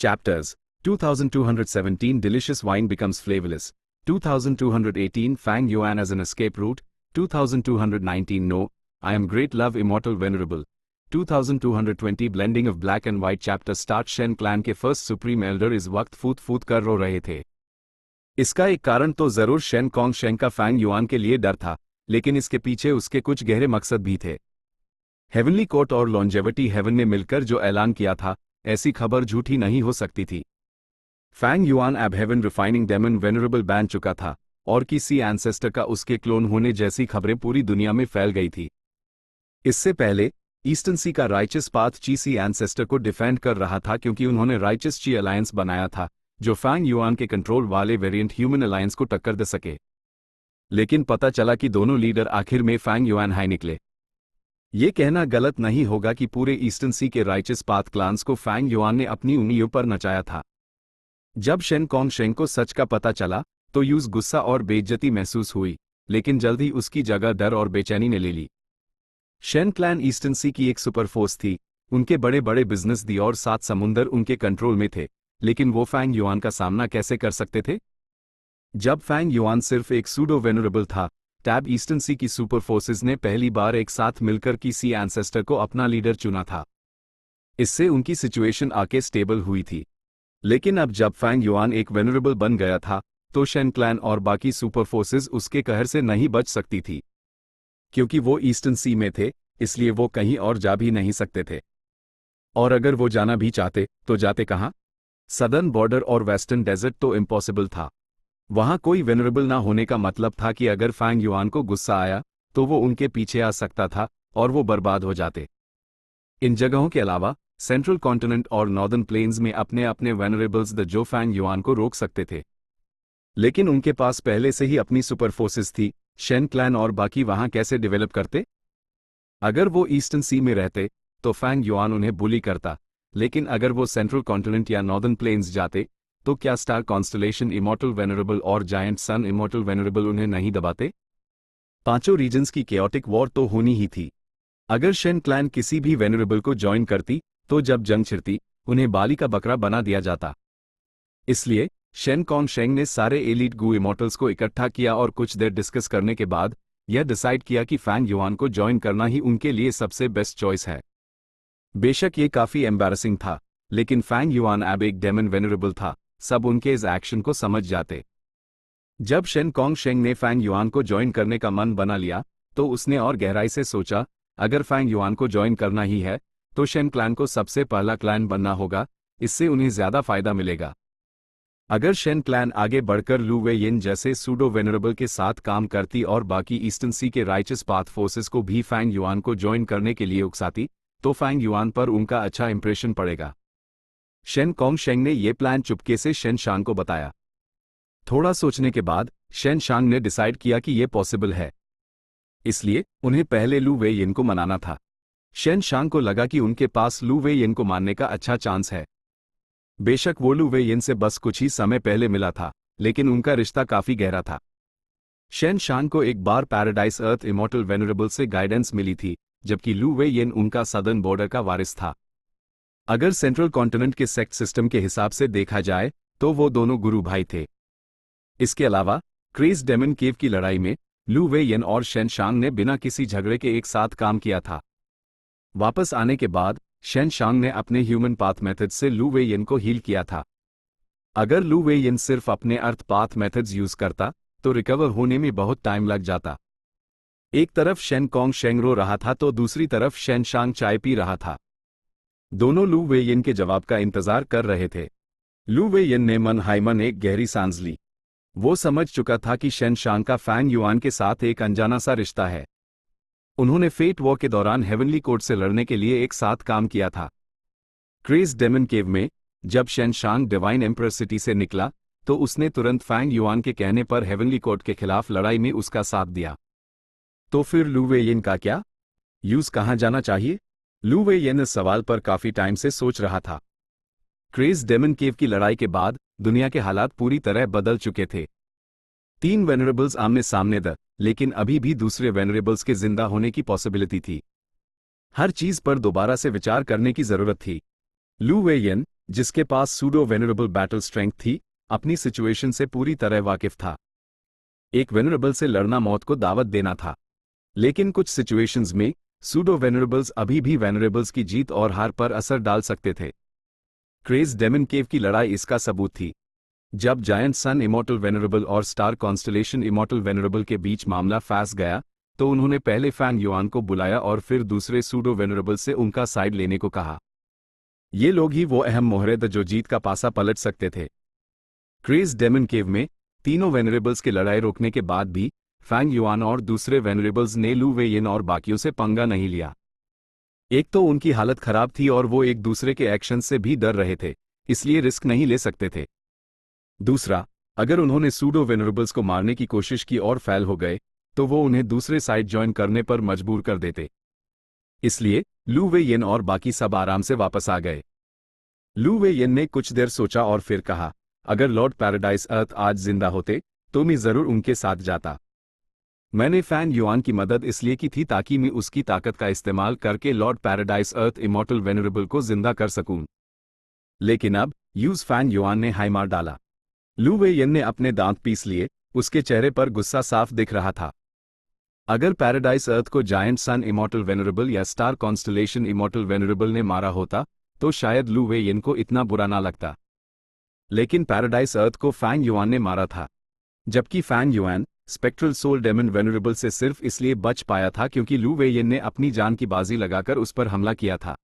Chapters 2217 Delicious wine becomes flavorless. 2218 Fang Yuan as an escape route. 2219 No, I am great love immortal venerable. 2220 Blending of black and white chapter start Shen clan के first supreme elder इस वक्त फूट फूट कर रो रहे थे। इसका एक कारण तो जरूर शेन कॉन्ग शेंग का फैंग युआन के लिए डर था, लेकिन इसके पीछे उसके कुछ गहरे मकसद भी थे। हेवनली कोर्ट और लॉन्जेविटी हेवन ने मिलकर जो ऐलान किया था, ऐसी खबर झूठी नहीं हो सकती थी। फैंग युआन अब हेवन रिफाइनिंग डेमन वेनरेबल बन चुका था और किसी एंसेस्टर का उसके क्लोन होने जैसी खबरें पूरी दुनिया में फैल गई थी। इससे पहले ईस्टर्न सी का राइचस पाथ ची सी एंसेस्टर को डिफेंड कर रहा था क्योंकि उन्होंने राइचस ची अलायंस बनाया था जो फैंग युआन के कंट्रोल वाले वेरिएंट ह्यूमन अलायंस को टक्कर दे सके। लेकिन पता चला कि दोनों लीडर आखिर में फैंग युआन हाई निकले। ये कहना गलत नहीं होगा कि पूरे ईस्टर्न सी के राइचस पाथ क्लान्स को फैंग युआन ने अपनी उंगलियों पर नचाया था। जब शेन कॉन्ग शेंग को सच का पता चला तो यूज गुस्सा और बेइज्जती महसूस हुई, लेकिन जल्द ही उसकी जगह डर और बेचैनी ने ले ली। शेन क्लैन ईस्टर्न सी की एक सुपर फोर्स थी, उनके बड़े बड़े बिजनेस दी और 7 समुंदर उनके कंट्रोल में थे, लेकिन वो फैंग युआन का सामना कैसे कर सकते थे? जब फैंग युआन सिर्फ एक सूडो वेनरेबल था, टैब ईस्टर्न सी की सुपर फोर्सेस ने पहली बार एक साथ मिलकर किसी एंसेस्टर को अपना लीडर चुना था। इससे उनकी सिचुएशन आके स्टेबल हुई थी। लेकिन अब जब फैंग युआन एक वेनरेबल बन गया था, तो शेन क्लैन और बाकी सुपर फोर्सेस उसके कहर से नहीं बच सकती थी। क्योंकि वो ईस्टर्न सी में थे, इसलिए वो कहीं और जा भी नहीं सकते थे। और अगर वो जाना भी चाहते, तो जाते कहाँ? सदर्न बॉर्डर और वेस्टर्न डेजर्ट तो इम्पॉसिबल था। वहां कोई वेनरेबल ना होने का मतलब था कि अगर फैंग युआन को गुस्सा आया, तो वो उनके पीछे आ सकता था और वो बर्बाद हो जाते। इन जगहों के अलावा सेंट्रल कॉन्टिनेंट और नॉर्दर्न प्लेन्स में अपने अपने वेनरेबल्स द जो फैंग युआन को रोक सकते थे। लेकिन उनके पास पहले से ही अपनी सुपर फोर्सेस थी। शेन क्लैन और बाकी वहां कैसे डेवलप करते? अगर वो ईस्टर्न सी में रहते तो फैंग युआन उन्हें बुली करता, लेकिन अगर वो सेंट्रल कॉन्टिनेंट या नॉर्दर्न प्लेन्स जाते तो क्या स्टार कॉन्स्टलेशन इमॉर्टल वेनरेबल और जायंट सन इमॉर्टल वेनरेबल उन्हें नहीं दबाते? पांचों रीजन्स की केओटिक वॉर तो होनी ही थी। अगर शेन क्लैन किसी भी वेनरेबल को ज्वाइन करती तो जब जंग छिड़ती, उन्हें बाली का बकरा बना दिया जाता। इसलिए शेन कॉन्ग शेंग ने सारे एलीट गू इमॉर्टल्स को इकट्ठा किया और कुछ देर डिस्कस करने के बाद यह डिसाइड किया कि फैंग युआन को ज्वाइन करना ही उनके लिए सबसे बेस्ट चॉइस है। बेशक ये काफी एम्बैरसिंग था, लेकिन फैंग युआन अब एक डेमन वेनरेबल था, सब उनके इस एक्शन को समझ जाते। जब शेन कॉन्ग शेंग ने फैंग युआन को ज्वाइन करने का मन बना लिया, तो उसने और गहराई से सोचा, अगर फैंग युआन को ज्वाइन करना ही है तो शेन क्लैन को सबसे पहला क्लैन बनना होगा, इससे उन्हें ज्यादा फायदा मिलेगा। अगर शेन क्लैन आगे बढ़कर लू वे यिन जैसे सूडो वेनरेबल के साथ काम करती और बाकी ईस्टर्न सी के राइचस पाथ फोर्सेस को भी फैंग युआन को ज्वाइन करने के लिए उकसाती, तो फैंग युआन पर उनका अच्छा इंप्रेशन पड़ेगा। शेन कॉन्ग शेंग ने यह प्लान चुपके से शेन शांग को बताया। थोड़ा सोचने के बाद शेन शांग ने डिसाइड किया कि यह पॉसिबल है, इसलिए उन्हें पहले लू वे यिन को मनाना था। शेन शांग को लगा कि उनके पास लू वे यिन को मानने का अच्छा चांस है। बेशक वो लू वे यिन से बस कुछ ही समय पहले मिला था, लेकिन उनका रिश्ता काफी गहरा था। शेन शांग को एक बार पैराडाइज अर्थ इमॉर्टल वेनरेबल से गाइडेंस मिली थी, जबकि लू वे यिन उनका सदर्न बॉर्डर का वारिस था। अगर सेंट्रल कॉन्टिनेंट के सेक्ट सिस्टम के हिसाब से देखा जाए तो वो दोनों गुरु भाई थे। इसके अलावा क्रेज डेमन केव की लड़ाई में लू वे यिन और शेन शांग ने बिना किसी झगड़े के एक साथ काम किया था। वापस आने के बाद शेन शांग ने अपने ह्यूमन पाथ मेथड से लू वे यिन को हील किया था। अगर लू वे यिन सिर्फ अपने अर्थ पाथ मेथड्स यूज करता तो रिकवर होने में बहुत टाइम लग जाता। एक तरफ शेन कॉन्ग शेंग रो रहा था तो दूसरी तरफ शेन शांग चाय पी रहा था। दोनों लू वे यिन के जवाब का इंतजार कर रहे थे। लू वे यिन ने मन ही मन एक गहरी सांस ली। वो समझ चुका था कि शेन शांग का फैंग युआन के साथ एक अनजाना सा रिश्ता है। उन्होंने फेट वॉर के दौरान हेवनली कोर्ट से लड़ने के लिए एक साथ काम किया था। क्रेज डेमन केव में जब शेन शांग डिवाइन एम्परर सिटी से निकला तो उसने तुरंत फैंग युआन के कहने पर हेवनली कोर्ट के खिलाफ लड़ाई में उसका साथ दिया। तो फिर लू वे यिन का क्या? यूज कहां जाना चाहिए? लू वे यिन इस सवाल पर काफी टाइम से सोच रहा था। क्रेज डेमन केव की लड़ाई के बाद दुनिया के हालात पूरी तरह बदल चुके थे। 3 वेनरेबल्स आमने सामने थे, लेकिन अभी भी दूसरे वेनरेबल्स के जिंदा होने की पॉसिबिलिटी थी। हर चीज पर दोबारा से विचार करने की जरूरत थी। लू वे यिन, जिसके पास सूडो वेनरेबल बैटल स्ट्रेंथ थी, अपनी सिचुएशन से पूरी तरह वाकिफ था। एक वेनरेबल से लड़ना मौत को दावत देना था। लेकिन कुछ सिचुएशंस में सूडो वेनरेबल्स अभी भी वेनरेबल्स की जीत और हार पर असर डाल सकते थे। क्रेज डेमन केव की लड़ाई इसका सबूत थी। जब जायंट सन इमॉर्टल वेनरेबल और स्टार कॉन्स्टलेशन इमॉर्टल वेनरेबल के बीच मामला फंस गया, तो उन्होंने पहले फैंग युआन को बुलाया और फिर दूसरे सूडो वेनरेबल से उनका साइड लेने को कहा। ये लोग ही वो अहम मोहरे थे जो जीत का पासा पलट सकते थे। क्रेज डेमन केव में तीनों वेनरेबल्स के लड़ाई रोकने के बाद भी फैंग युआन और दूसरे वेनरेबल्स ने लू वेयिन और बाकियों से पंगा नहीं लिया। एक तो उनकी हालत खराब थी और वो एक दूसरे के एक्शन से भी डर रहे थे, इसलिए रिस्क नहीं ले सकते थे। दूसरा, अगर उन्होंने सूडो वेनरेबल्स को मारने की कोशिश की और फेल हो गए, तो वो उन्हें दूसरे साइड ज्वाइन करने पर मजबूर कर देते। इसलिए लू वेयिन और बाकी सब आराम से वापस आ गए। लू वेयिन ने कुछ देर सोचा और फिर कहा, अगर लॉर्ड पैराडाइज अर्थ आज जिंदा होते तो मैं जरूर उनके साथ जाता। मैंने फैंग युआन की मदद इसलिए की थी ताकि मैं उसकी ताकत का इस्तेमाल करके लॉर्ड पैराडाइज अर्थ इमॉर्टल वेनरेबल को जिंदा कर सकूं। लेकिन अब यूज फैंग युआन ने हाई मार डाला। लू वेयिन ने अपने दांत पीस लिए, उसके चेहरे पर गुस्सा साफ दिख रहा था। अगर पैराडाइज अर्थ को जायंट सन इमॉर्टल वेनरेबल या स्टार कॉन्स्टलेशन इमॉर्टल वेनरेबल ने मारा होता तो शायद लू वेयिन को इतना बुरा ना लगता। लेकिन पैराडाइज अर्थ को फैंग युआन ने मारा था, जबकि Fang Yuan spectral soul demon venerable से सिर्फ इसलिए बच पाया था क्योंकि लू वेयिन ने अपनी जान की बाजी लगाकर उस पर हमला किया था।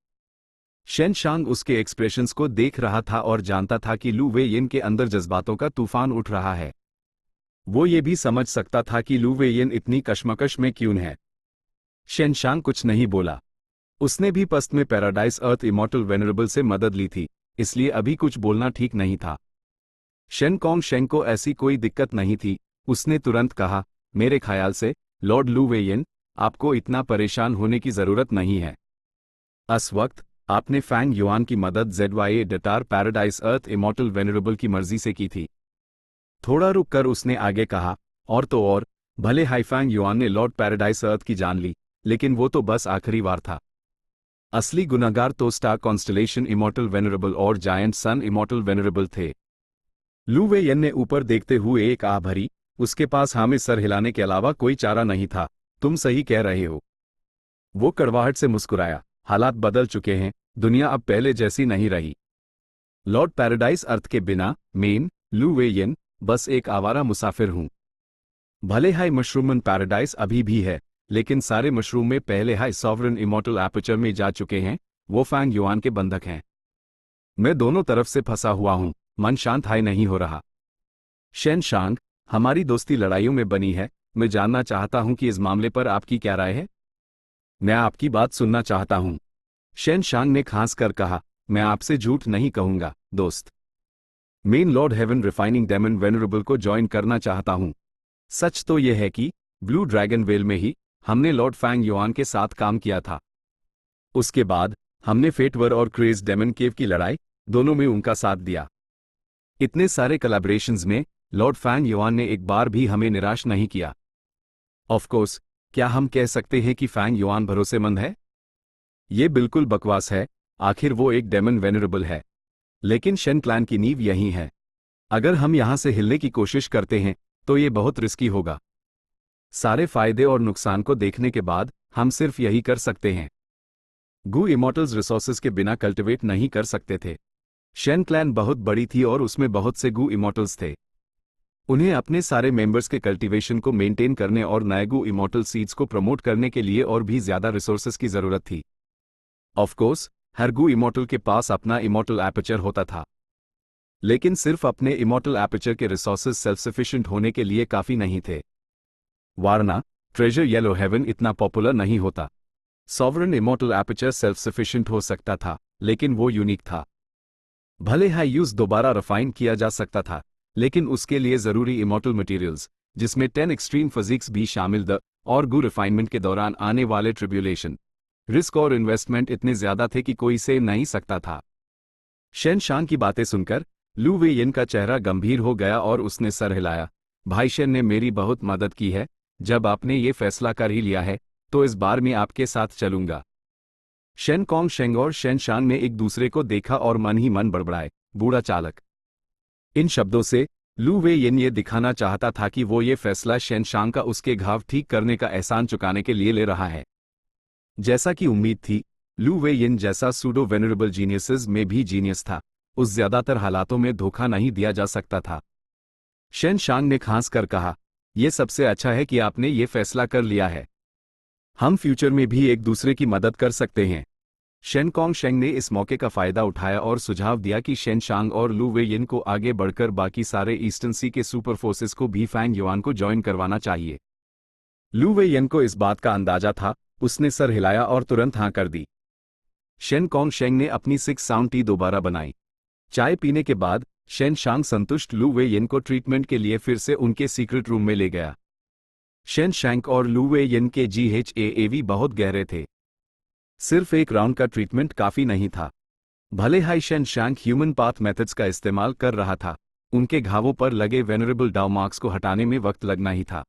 शेन शांग उसके एक्सप्रेशंस को देख रहा था और जानता था कि लू वेयिन के अंदर जज्बातों का तूफान उठ रहा है। वो ये भी समझ सकता था कि लू वेयिन इतनी कश्मकश में क्यों है। शेन शांग कुछ नहीं बोला। उसने भी पस्त में पैराडाइज अर्थ इमॉर्टल वेनरेबल से मदद ली थी, इसलिए अभी कुछ बोलना ठीक नहीं था। शेन कॉन्ग शेंग को ऐसी कोई दिक्कत नहीं थी। उसने तुरंत कहा, मेरे ख्याल से लॉर्ड लू वेयिन, आपको इतना परेशान होने की जरूरत नहीं है। इस वक्त आपने फैंग युआन की मदद ZYA डटार पैराडाइज अर्थ इमॉर्टल वेनरेबल की मर्जी से की थी। थोड़ा रुक कर उसने आगे कहा, और तो और, भले हाई फैंग युआन ने लॉर्ड पैराडाइज अर्थ की जान ली, लेकिन वो तो बस आखिरी बार था। असली गुनाहगार तो स्टार कॉन्स्टलेशन इमॉर्टल वेनरेबल और जायंट सन इमॉर्टल वेनरेबल थे। लू वेयिन ने ऊपर देखते हुए एक आह भरी, उसके पास हमें सर हिलाने के अलावा कोई चारा नहीं था। तुम सही कह रहे हो। वो कड़वाहट से मुस्कुराया, हालात बदल चुके हैं, दुनिया अब पहले जैसी नहीं रही। लॉर्ड पैराडाइज अर्थ के बिना मेन लू वेयिन बस एक आवारा मुसाफिर हूं। भले हाई मशरूमन पैराडाइज अभी भी है, लेकिन सारे मशरूम में पहले हाई सॉवरन इमॉर्टल एपर्चर में जा चुके हैं। वो फैंग युआन के बंधक हैं। मैं दोनों तरफ से फंसा हुआ हूं, मन शांत हाई नहीं हो रहा। शेन शांग, हमारी दोस्ती लड़ाइयों में बनी है। मैं जानना चाहता हूं कि इस मामले पर आपकी क्या राय है। मैं आपकी बात सुनना चाहता हूं। शेन शांग ने खांस कर कहा, मैं आपसे झूठ नहीं कहूंगा दोस्त। Main lord heaven refining demon venerable को ज्वाइन करना चाहता हूं। सच तो यह है कि ब्लू ड्रैगन वेल में ही हमने लॉर्ड फैंग युआन के साथ काम किया था। उसके बाद हमने फेटवर और क्रेज डेमन केव की लड़ाई, दोनों में उनका साथ दिया। इतने सारे कोलैबोरेशंस में लॉर्ड फैंग युआन ने एक बार भी हमें निराश नहीं किया। ऑफ कोर्स, क्या हम कह सकते हैं कि फैंग युआन भरोसेमंद है? ये बिल्कुल बकवास है, आखिर वो एक डेमन वेनरेबल है। लेकिन शेन क्लैन की नींव यही है। अगर हम यहां से हिलने की कोशिश करते हैं तो ये बहुत रिस्की होगा। सारे फायदे और नुकसान को देखने के बाद हम सिर्फ यही कर सकते हैं। गू इमॉर्टल्स रिसोर्सेज के बिना कल्टिवेट नहीं कर सकते थे। शेन क्लैन बहुत बड़ी थी और उसमें बहुत से गू इमॉर्टल्स थे। उन्हें अपने सारे मेंबर्स के कल्टीवेशन को मेंटेन करने और नए गू इमॉर्टल सीड्स को प्रमोट करने के लिए और भी ज्यादा रिसोर्सेज की जरूरत थी। ऑफ कोर्स, हर गू इमॉर्टल के पास अपना इमॉर्टल एपर्चर होता था, लेकिन सिर्फ अपने इमॉर्टल एपर्चर के रिसोर्सेज सेल्फ सफिशिएंट होने के लिए काफी नहीं थे। वारना ट्रेजर येलो हेवन इतना पॉपुलर नहीं होता। Sovereign immortal aperture self sufficient हो सकता था, लेकिन वो यूनिक था। भले हाई यूज दोबारा रिफाइन किया जा सकता था, लेकिन उसके लिए जरूरी इमॉर्टल मटेरियल्स, जिसमें 10 एक्सट्रीम फिजिक्स भी शामिल द और गू रिफाइनमेंट के दौरान आने वाले ट्रिब्यूलेशन, रिस्क और इन्वेस्टमेंट इतने ज्यादा थे कि कोई से नहीं सकता था। शेन शांग की बातें सुनकर लू वेयिन का चेहरा गंभीर हो गया और उसने सर हिलाया। भाई शेन ने मेरी बहुत मदद की है। जब आपने ये फैसला कर ही लिया है तो इस बार मैं आपके साथ चलूंगा। शेन कॉन्ग शेंग और शेन शांग ने एक दूसरे को देखा और मन ही मन बड़बड़ाए, बूढ़ा चालक। इन शब्दों से लू वे येन ये दिखाना चाहता था कि वो ये फैसला शेन शांग का उसके घाव ठीक करने का एहसान चुकाने के लिए ले रहा है। जैसा कि उम्मीद थी, लू वे येन जैसा सूडो वेनरेबल जीनियसेस में भी जीनियस था, उस ज्यादातर हालातों में धोखा नहीं दिया जा सकता था। शेन शांग ने खांस कर कहा, यह सबसे अच्छा है कि आपने ये फैसला कर लिया है। हम फ्यूचर में भी एक दूसरे की मदद कर सकते हैं। शेन कॉन्ग शेंग ने इस मौके का फायदा उठाया और सुझाव दिया कि शेन शांग और लू वे येन को आगे बढ़कर बाकी सारे ईस्टर्न सी के सुपर फोर्सेस को भी फैंग युआन को ज्वाइन करवाना चाहिए। लू वे येन को इस बात का अंदाजा था, उसने सर हिलाया और तुरंत हाँ कर दी। शेन कॉन्ग शेंग ने अपनी 6 साउंड टी दोबारा बनाई। चाय पीने के बाद शेन शांग संतुष्ट लू वे येन को ट्रीटमेंट के लिए फिर से उनके सीक्रेट रूम में ले गया। शेन शैंक और लू वे येन के GHAAV बहुत गहरे थे। सिर्फ एक राउंड का ट्रीटमेंट काफी नहीं था। भले high Shane shank human path methods का इस्तेमाल कर रहा था, उनके घावों पर लगे वेनरेबल डाउ मार्क्स को हटाने में वक्त लगना ही था।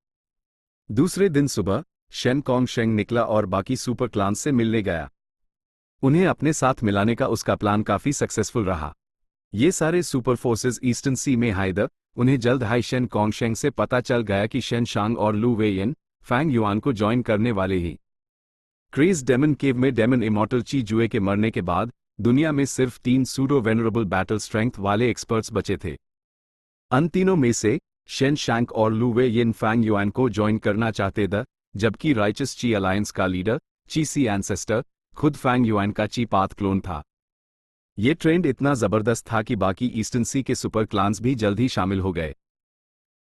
दूसरे दिन सुबह शेन कॉन्ग शेंग निकला और बाकी सुपर क्लान्स से मिलने गया। उन्हें अपने साथ मिलाने का उसका प्लान काफी सक्सेसफुल रहा। ये सारे सुपर फोर्सेस ईस्टर्न सी में हाइदर, उन्हें जल्द हाई शेन कॉन्ग शेंग से पता चल गया कि शेन शांग और लू वे येन फैंग युआन को ज्वाइन करने वाले ही। क्रेज डेमन केव में डेमन इमॉर्टल ची जुए के मरने के बाद दुनिया में सिर्फ 3 सूडो वेनरेबल बैटल स्ट्रेंथ वाले एक्सपर्ट्स बचे थे। उन तीनों में से शेन शैंक और लू वे येन फैंग युआन को ज्वाइन करना चाहते थे, जबकि राइचस ची अलायंस का लीडर ची सी एंसेस्टर खुद फैंग युआन का ची पाथ क्लोन था। ये ट्रेंड इतना जबरदस्त था कि बाकी ईस्टर्न सी के सुपर क्लान्स भी जल्द ही शामिल हो गए।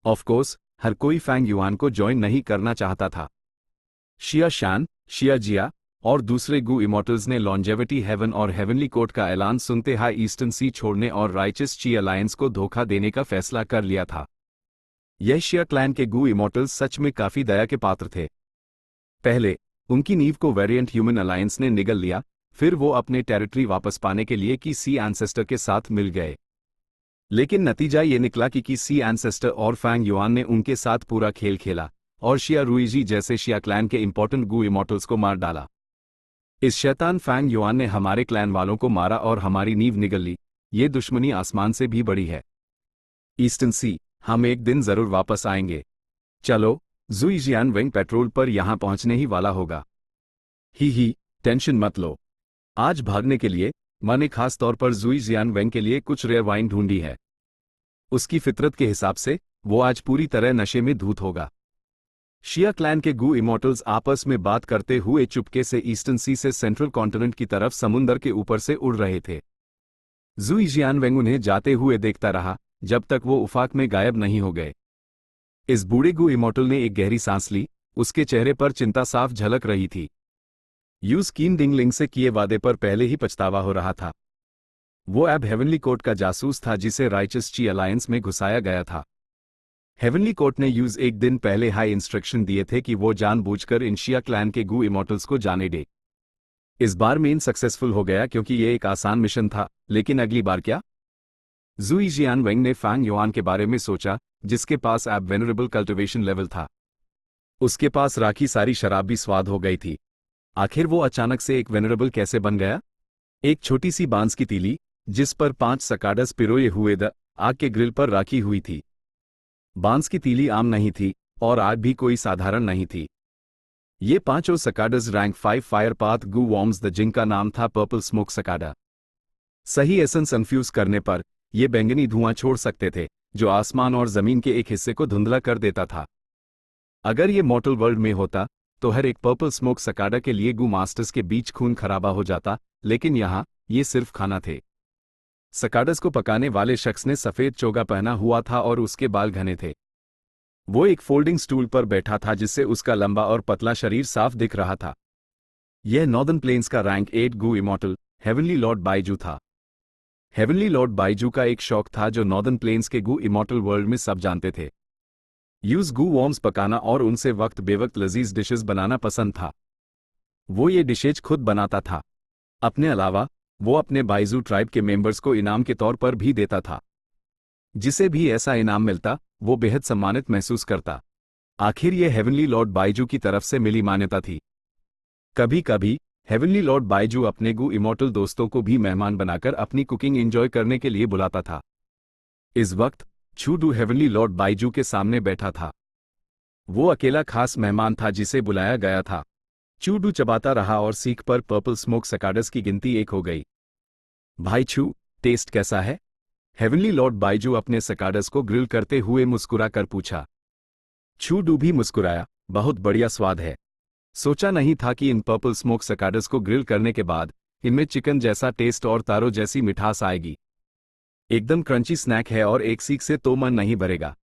ऑफ कोर्स हर कोई फैंग युआन को ज्वाइन नहीं करना चाहता था। शिया शान, शिया जिया और दूसरे गू इमॉर्टल्स ने लॉन्जेविटी हेवन और हेवनली कोर्ट का ऐलान सुनते हाई ईस्टर्न सी छोड़ने और राइचस ची अलायंस को धोखा देने का फैसला कर लिया था। यह शिया क्लैन के गू इमॉर्टल्स सच में काफी दया के पात्र थे। पहले उनकी नींव को वेरिएंट ह्यूमन अलायंस ने निगल लिया, फिर वो अपने टेरिटरी वापस पाने के लिए की सी एंसेस्टर के साथ मिल गए। लेकिन नतीजा ये निकला कि सी एंसेस्टर और फैंग युआन ने उनके साथ पूरा खेल खेला और शिया रुइजी जैसे शिया क्लैन के इंपॉर्टेंट गू इमॉर्टल्स को मार डाला। इस शैतान फैंग युआन ने हमारे क्लैन वालों को मारा और हमारी नींव निगल ली। ये दुश्मनी आसमान से भी बड़ी है। ईस्टर्न सी, हम एक दिन जरूर वापस आएंगे। चलो, जुई जियान वेंग पेट्रोल पर यहां पहुंचने ही वाला होगा। ही, टेंशन मत लो। आज भागने के लिए मैंने खास तौर पर जुई जियान वेंग के लिए कुछ रेयर वाइन ढूंढी है। उसकी फितरत के हिसाब से वो आज पूरी तरह नशे में धूत होगा। शिया क्लैन के गू इमॉर्टल्स आपस में बात करते हुए चुपके से ईस्टर्न सी से सेंट्रल कॉन्टिनेंट की तरफ समुंदर के ऊपर से उड़ रहे थे। जुई जियान वेंग उन्हें जाते हुए देखता रहा जब तक वो उफाक में गायब नहीं हो गए। इस बूढ़े गू इमॉर्टल ने एक गहरी सांस ली, उसके चेहरे पर चिंता साफ झलक रही थी। यूज कीन डिंगलिंग से किए वादे पर पहले ही पछतावा हो रहा था। वो अब हेवनली कोर्ट का जासूस था जिसे राइचस ची अलायंस में घुसाया गया था। हेवनली कोर्ट ने यूज एक दिन पहले हाई इंस्ट्रक्शन दिए थे कि वो जानबूझकर इन शिया क्लैन के गू इमॉर्टल्स को जाने दे। इस बार मेन सक्सेसफुल हो गया क्योंकि ये एक आसान मिशन था, लेकिन अगली बार क्या? जुई जियान वेंग ने फैंग युआन के बारे में सोचा, जिसके पास अब वेनरेबल कल्टिवेशन लेवल था। उसके पास राखी सारी शराब भी स्वाद हो गई थी। आखिर वो अचानक से एक वेनरेबल कैसे बन गया? एक छोटी सी बांस की तीली जिस पर 5 सकाडस पिरोए हुए आग के ग्रिल पर राखी हुई थी। बांस की तीली आम नहीं थी और आग भी कोई साधारण नहीं थी। ये 5 सकाडस रैंक 5 फायर पाथ गू वॉर्म्स जिनका नाम था पर्पल स्मोक सकाडा। सही एसेंस इन्फ्यूज करने पर ये बैंगनी धुआं छोड़ सकते थे जो आसमान और जमीन के एक हिस्से को धुंधला कर देता था। अगर ये मॉर्टल वर्ल्ड में होता तो हर एक पर्पल स्मोक सकाडा के लिए गू मास्टर्स के बीच खून खराबा हो जाता, लेकिन यहाँ ये सिर्फ खाना थे। सकाडस को पकाने वाले शख्स ने सफेद चोगा पहना हुआ था और उसके बाल घने थे। वो एक फोल्डिंग स्टूल पर बैठा था जिससे उसका लंबा और पतला शरीर साफ दिख रहा था। यह नॉर्दर्न प्लेन्स का रैंक 8 गू इमॉर्टल हेवनली लॉर्ड बाइजू था। हेवनली लॉर्ड बाइजू का एक शौक था जो नॉर्दर्न प्लेन्स के गू इमॉर्टल वर्ल्ड में सब जानते थे। यूज गू वॉर्म्स पकाना और उनसे वक्त बेवक्त लजीज डिशेस बनाना पसंद था। वो ये डिशेज खुद बनाता था। अपने अलावा वो अपने बाइजू ट्राइब के मेंबर्स को इनाम के तौर पर भी देता था। जिसे भी ऐसा इनाम मिलता वो बेहद सम्मानित महसूस करता। आखिर ये हेवनली लॉर्ड बाइजू की तरफ से मिली मान्यता थी। कभी कभी हेवनली लॉर्ड बाइजू अपने गु इमॉर्टल दोस्तों को भी मेहमान बनाकर अपनी कुकिंग एंजॉय करने के लिए बुलाता था। इस वक्त चूडू हेवनली लॉर्ड बाइजू के सामने बैठा था। वो अकेला खास मेहमान था जिसे बुलाया गया था। चूडू चबाता रहा और सीख पर पर्पल स्मोक सकाडस की गिनती 1 हो गई। भाई छू, टेस्ट कैसा है? हेवनली लॉर्ड बाइजू अपने सकाडस को ग्रिल करते हुए मुस्कुरा कर पूछा। चूडू भी मुस्कुराया, बहुत बढ़िया स्वाद है। सोचा नहीं था कि इन पर्पल स्मोक सकाडस को ग्रिल करने के बाद इनमें चिकन जैसा टेस्ट और तारो जैसी मिठास आएगी। एकदम क्रंची स्नैक है और एक सीख से तो मन नहीं भरेगा।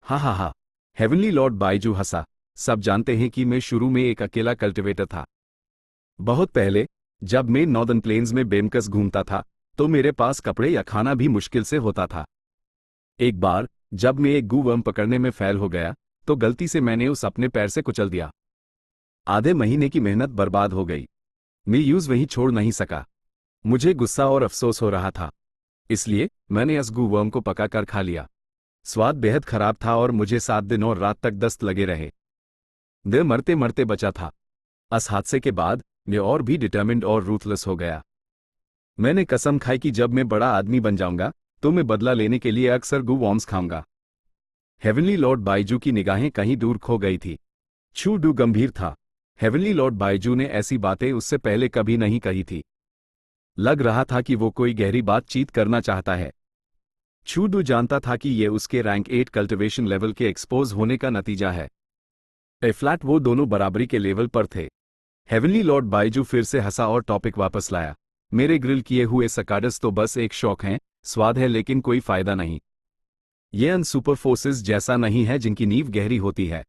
हाँ हाँ हाँ, हेवनली लॉर्ड बाइजू हंसा। सब जानते हैं कि मैं शुरू में एक अकेला कल्टिवेटर था। बहुत पहले, जब मैं नॉर्दर्न प्लेन्स में बेमकस घूमता था, तो मेरे पास कपड़े या खाना भी मुश्किल से होता था। एक बार जब मैं एक गूवर्म पकड़ने में फेल हो गया, तो गलती से मैंने उस अपने पैर से कुचल दिया। आधे महीने की मेहनत बर्बाद हो गई। मैं यूज वहीं छोड़ नहीं सका। मुझे गुस्सा और अफसोस हो रहा था। इसलिए मैंने उस गूवर्म को पकाकर खा लिया। स्वाद बेहद खराब था और मुझे 7 दिन और रात तक दस्त लगे रहे। मैं मरते मरते बचा था। इस हादसे के बाद मैं और भी डिटर्मिन्ड और रूथलेस हो गया। मैंने कसम खाई कि जब मैं बड़ा आदमी बन जाऊंगा तो मैं बदला लेने के लिए अक्सर गूवर्म्स खाऊंगा। हेवनली लॉर्ड बाइजू की निगाहें कहीं दूर खो गई थी। चूडू गंभीर था। हेवनली लॉर्ड बाइजू ने ऐसी बातें उससे पहले कभी नहीं कही थी। लग रहा था कि वो कोई गहरी बातचीत करना चाहता है। चूडू जानता था कि ये उसके रैंक 8 कल्टिवेशन लेवल के एक्सपोज होने का नतीजा है। फ्लैट वो दोनों बराबरी के लेवल पर थे। हेवनली लॉर्ड बाइजू फिर से हंसा और टॉपिक वापस लाया। मेरे ग्रिल किए हुए सकाडस तो बस एक शौक हैं, स्वाद है लेकिन कोई फायदा नहीं। ये अन सुपर फोर्सेस जैसा नहीं है जिनकी नींव गहरी होती है।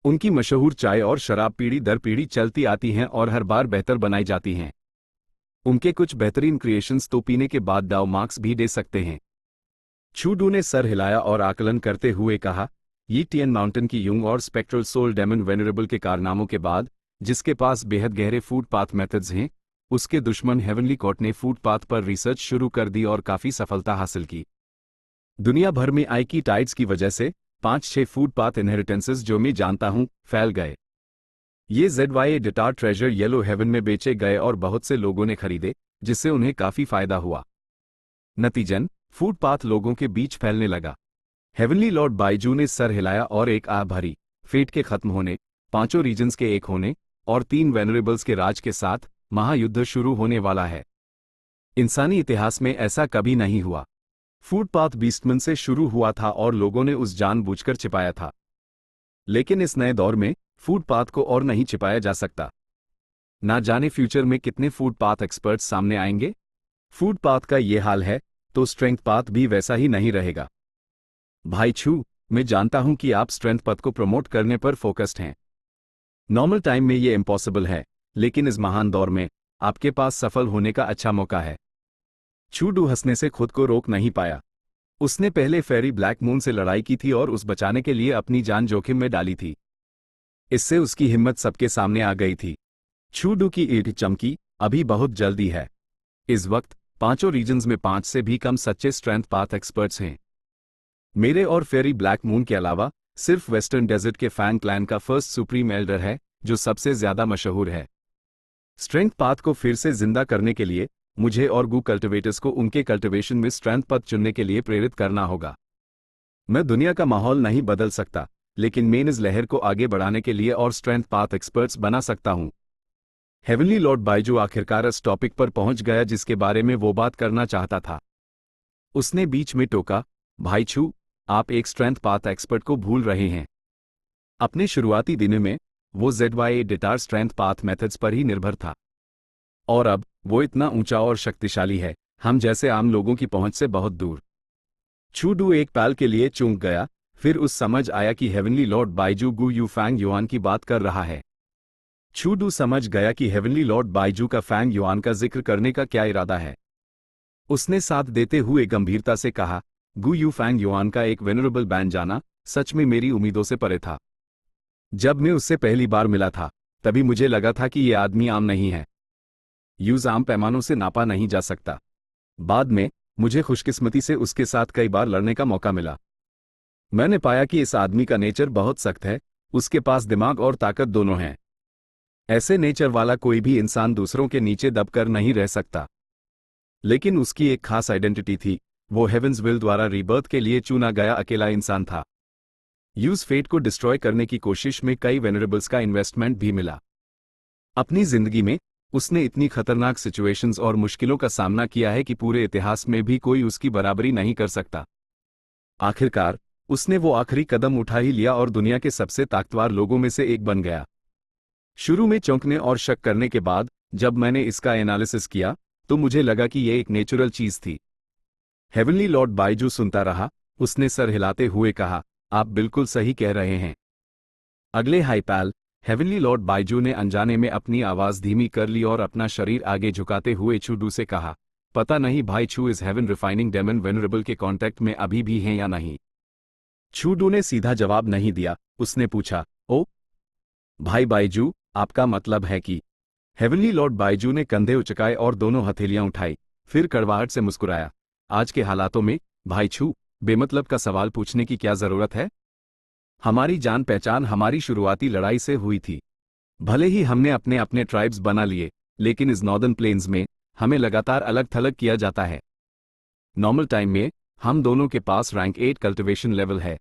उनकी मशहूर चाय और शराब पीढ़ी दर पीढ़ी चलती आती हैं और हर बार बेहतर बनाई जाती हैं। उनके कुछ बेहतरीन क्रिएशंस तो पीने के बाद दाव मार्क्स भी दे सकते हैं। चूडू ने सर हिलाया और आकलन करते हुए कहा, ये टियन माउंटेन की यूंग और स्पेक्ट्रल सोल डेमन वेनरेबल के कारनामों के बाद, जिसके पास बेहद गहरे फूटपाथ मेथड्स हैं, उसके दुश्मन हेवनली कॉर्ट ने फूटपाथ पर रिसर्च शुरू कर दी और काफी सफलता हासिल की। दुनिया भर में आई की टाइड्स की वजह से 5-6 फूटपाथ इनहेरिटेंसेस जो मैं जानता हूं, फैल गए। ये ZYA डिटार ट्रेजर येलो हेवन में बेचे गए और बहुत से लोगों ने खरीदे, जिससे उन्हें काफी फायदा हुआ। नतीजन फूटपाथ लोगों के बीच फैलने लगा। हेवनली लॉर्ड बाइजू ने सर हिलाया और एक आह भरी। फेट के खत्म होने, 5 रीजन्स के एक होने और 3 वेनरेबल्स के राज के साथ महायुद्ध शुरू होने वाला है। इंसानी इतिहास में ऐसा कभी नहीं हुआ। फूटपाथ बीस्टमैन से शुरू हुआ था और लोगों ने उस जानबूझकर छिपाया था। लेकिन इस नए दौर में फूटपाथ को और नहीं छिपाया जा सकता। ना जाने फ्यूचर में कितने फूटपाथ एक्सपर्ट्स सामने आएंगे। फूटपाथ का ये हाल है तो स्ट्रेंथ पाथ भी वैसा ही नहीं रहेगा। भाई छू, मैं जानता हूं कि आप स्ट्रेंथ पथ को प्रमोट करने पर फोकस्ड हैं। नॉर्मल टाइम में ये इम्पॉसिबल है, लेकिन इस महान दौर में आपके पास सफल होने का अच्छा मौका है। चूडू हंसने से खुद को रोक नहीं पाया। उसने पहले फेरी ब्लैक मून से लड़ाई की थी और उस बचाने के लिए अपनी जान जोखिम में डाली थी। इससे उसकी हिम्मत सबके सामने आ गई थी। चूडू की ईंट चमकी, अभी बहुत जल्दी है। इस वक्त 5 रीजन्स में 5 से भी कम सच्चे स्ट्रेंथ पाथ एक्सपर्ट्स हैं। मेरे और फेरी ब्लैक मून के अलावा सिर्फ वेस्टर्न डेजर्ट के फैंग क्लैन का फर्स्ट सुप्रीम एल्डर है जो सबसे ज्यादा मशहूर है। स्ट्रेंथ पाथ को फिर से जिंदा करने के लिए मुझे और गू कल्टिवेटर्स को उनके कल्टिवेशन में स्ट्रेंथ पथ चुनने के लिए प्रेरित करना होगा। मैं दुनिया का माहौल नहीं बदल सकता, लेकिन मैं इस लहर को आगे बढ़ाने के लिए और स्ट्रेंथ पाथ एक्सपर्ट्स बना सकता हूं। हेवनली लॉर्ड बाइजू आखिरकार इस टॉपिक पर पहुंच गया जिसके बारे में वो बात करना चाहता था। उसने बीच में टोका, भाई छू, आप एक स्ट्रेंथ पाथ एक्सपर्ट को भूल रहे हैं। अपने शुरुआती दिनों में वो ZYA डिटार स्ट्रेंथ पाथ मेथड्स पर ही निर्भर था, और अब वो इतना ऊंचा और शक्तिशाली है, हम जैसे आम लोगों की पहुंच से बहुत दूर। चूडू एक पल के लिए चूक गया, फिर उस समझ आया कि हेवनली लॉर्ड बाइजू गु यू फैंग युआन की बात कर रहा है। चूडू समझ गया कि हेवनली लॉर्ड बाइजू का फैंग युआन का जिक्र करने का क्या इरादा है। उसने साथ देते हुए गंभीरता से कहा, गु यू फैंग युआन का एक वेनरेबल बैन जाना सच में मेरी उम्मीदों से परे था। जब मैं उससे पहली बार मिला था, तभी मुझे लगा था कि यह आदमी आम नहीं है। यूज आम पैमानों से नापा नहीं जा सकता। बाद में मुझे खुशकिस्मती से उसके साथ कई बार लड़ने का मौका मिला। मैंने पाया कि इस आदमी का नेचर बहुत सख्त है, उसके पास दिमाग और ताकत दोनों हैं। ऐसे नेचर वाला कोई भी इंसान दूसरों के नीचे दबकर नहीं रह सकता। लेकिन उसकी एक खास आइडेंटिटी थी, वो हेवेंस विल द्वारा रीबर्थ के लिए चुना गया अकेला इंसान था। यूज फेट को डिस्ट्रॉय करने की कोशिश में कई वेनरेबल्स का इन्वेस्टमेंट भी मिला। अपनी जिंदगी में उसने इतनी खतरनाक सिचुएशंस और मुश्किलों का सामना किया है कि पूरे इतिहास में भी कोई उसकी बराबरी नहीं कर सकता। आखिरकार उसने वो आखिरी कदम उठा ही लिया और दुनिया के सबसे ताकतवर लोगों में से एक बन गया। शुरू में चौंकने और शक करने के बाद जब मैंने इसका एनालिसिस किया तो मुझे लगा कि यह एक नेचुरल चीज थी। हेवनली लॉर्ड बाइजू सुनता रहा। उसने सर हिलाते हुए कहा, आप बिल्कुल सही कह रहे हैं। अगले हाई पैल, हेवनली लॉर्ड बाइजू ने अनजाने में अपनी आवाज धीमी कर ली और अपना शरीर आगे झुकाते हुए चूडू से कहा, पता नहीं भाई Chu is heaven refining demon venerable के कांटेक्ट में अभी भी हैं या नहीं। चूडू ने सीधा जवाब नहीं दिया। उसने पूछा, ओ भाई बाइजू, आपका मतलब है कि? हेवनली लॉर्ड बाइजू ने कंधे उचकाए और दोनों हथेलियां उठाई, फिर कड़वाहट से मुस्कुराया। आज के हालातों में भाई छू बेमतलब का सवाल पूछने की क्या जरूरत है? हमारी जान पहचान हमारी शुरुआती लड़ाई से हुई थी। भले ही हमने अपने अपने ट्राइब्स बना लिए, लेकिन इस नॉर्दर्न प्लेन्स में हमें लगातार अलग थलग किया जाता है। नॉर्मल टाइम में हम दोनों के पास रैंक 8 कल्टिवेशन लेवल है।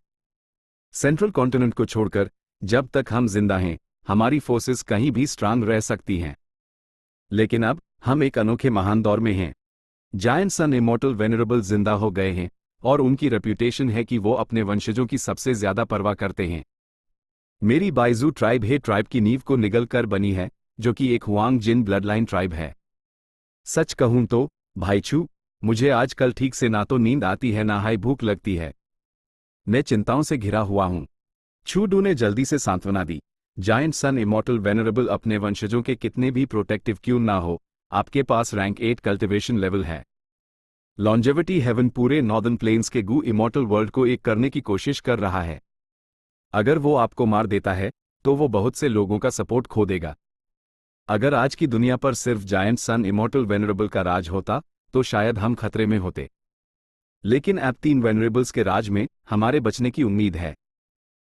सेंट्रल कॉन्टिनेंट को छोड़कर जब तक हम जिंदा हैं हमारी फोर्सेस कहीं भी स्ट्रांग रह सकती हैं। लेकिन अब हम एक अनोखे महान दौर में हैं। जायंट सन इमॉर्टल वेनरेबल जिंदा हो गए हैं और उनकी रेप्यूटेशन है कि वो अपने वंशजों की सबसे ज्यादा परवाह करते हैं। मेरी बाइजू ट्राइब हे ट्राइब की नींव को निगल कर बनी है, जो कि एक हुआंग जिन ब्लडलाइन ट्राइब है। सच कहूं तो भाई छू, मुझे आजकल ठीक से ना तो नींद आती है ना ही भूख लगती है। मैं चिंताओं से घिरा हुआ हूं। चूडू ने जल्दी से सांत्वना दी। जायंट सन इमॉर्टल वेनरेबल अपने वंशजों के कितने भी प्रोटेक्टिव क्यों ना हो, आपके पास रैंक 8 कल्टिवेशन लेवल है। लॉन्जेविटी हेवन पूरे नॉर्दर्न प्लेन्स के गू इमॉर्टल वर्ल्ड को एक करने की कोशिश कर रहा है। अगर वो आपको मार देता है तो वो बहुत से लोगों का सपोर्ट खो देगा। अगर आज की दुनिया पर सिर्फ जायंट सन इमॉर्टल वेनरेबल का राज होता तो शायद हम खतरे में होते। लेकिन अब 3 वेनरेबल्स के राज में हमारे बचने की उम्मीद है।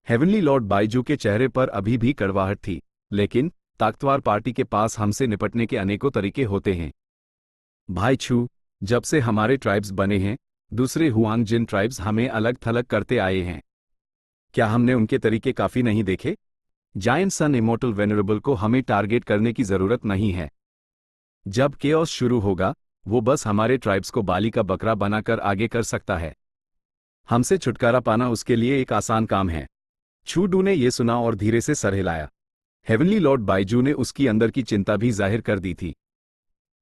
हेवनली लॉर्ड बाइजू के चेहरे पर अभी भी कड़वाहट थी, लेकिन ताकतवर पार्टी के पास हमसे निपटने के अनेकों तरीके होते हैं। भाई छू, जब से हमारे ट्राइब्स बने हैं दूसरे हुआंग जिन ट्राइब्स हमें अलग थलग करते आए हैं। क्या हमने उनके तरीके काफी नहीं देखे? जायंट सन इमॉर्टल वेनरेबल को हमें टारगेट करने की जरूरत नहीं है। जब केओस शुरू होगा वो बस हमारे ट्राइब्स को बाली का बकरा बनाकर आगे कर सकता है। हमसे छुटकारा पाना उसके लिए एक आसान काम है। चूडू ने यह सुना और धीरे से सर हिलाया। हेवनली लॉर्ड बाइजू ने उसकी अंदर की चिंता भी जाहिर कर दी थी।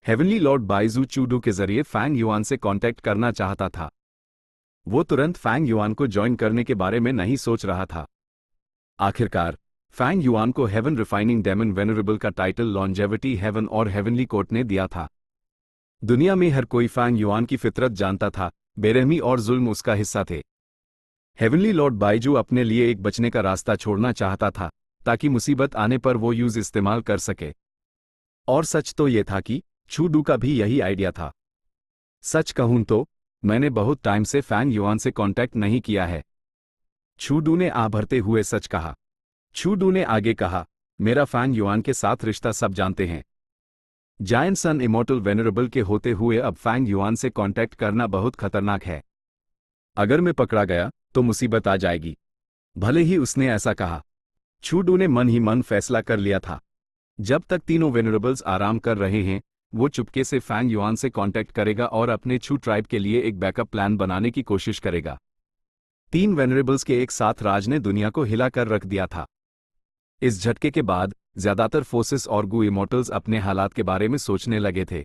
हेवनली लॉर्ड बाइजू चूडू के जरिए फैंग युआन से कांटेक्ट करना चाहता था। वो तुरंत फैंग युआन को ज्वाइन करने के बारे में नहीं सोच रहा था। आखिरकार फैंग युआन को हेवन रिफाइनिंग डेमन वेनरेबल का टाइटल लॉन्जेविटी हेवन और हेवनली कोर्ट ने दिया था। दुनिया में हर कोई फैंग युआन की फितरत जानता था, बेरहमी और जुल्म उसका हिस्सा थे। हेवनली लॉर्ड बाइजू अपने लिए एक बचने का रास्ता छोड़ना चाहता था ताकि मुसीबत आने पर वो यूज इस्तेमाल कर सके। और सच तो ये था कि चूडू का भी यही आइडिया था। सच कहूं तो मैंने बहुत टाइम से फैंग युआन से कांटेक्ट नहीं किया है। चूडू ने आह भरते हुए सच कहा। चूडू ने आगे कहा, मेरा फैंग युआन के साथ रिश्ता सब जानते हैं। जायंट सन इमॉर्टल वेनरेबल के होते हुए अब फैंग युआन से कांटेक्ट करना बहुत खतरनाक है। अगर मैं पकड़ा गया तो मुसीबत आ जाएगी। भले ही उसने ऐसा कहा, चूडू ने मन ही मन फैसला कर लिया था। जब तक तीनों वेनरेबल्स आराम कर रहे हैं वो चुपके से फैंग युआन से कांटेक्ट करेगा और अपने छू ट्राइब के लिए एक बैकअप प्लान बनाने की कोशिश करेगा। 3 वेनरेबल्स के एक साथ राज ने दुनिया को हिला कर रख दिया था। इस झटके के बाद ज्यादातर फोर्सेस और गू इमॉर्टल्स अपने हालात के बारे में सोचने लगे थे।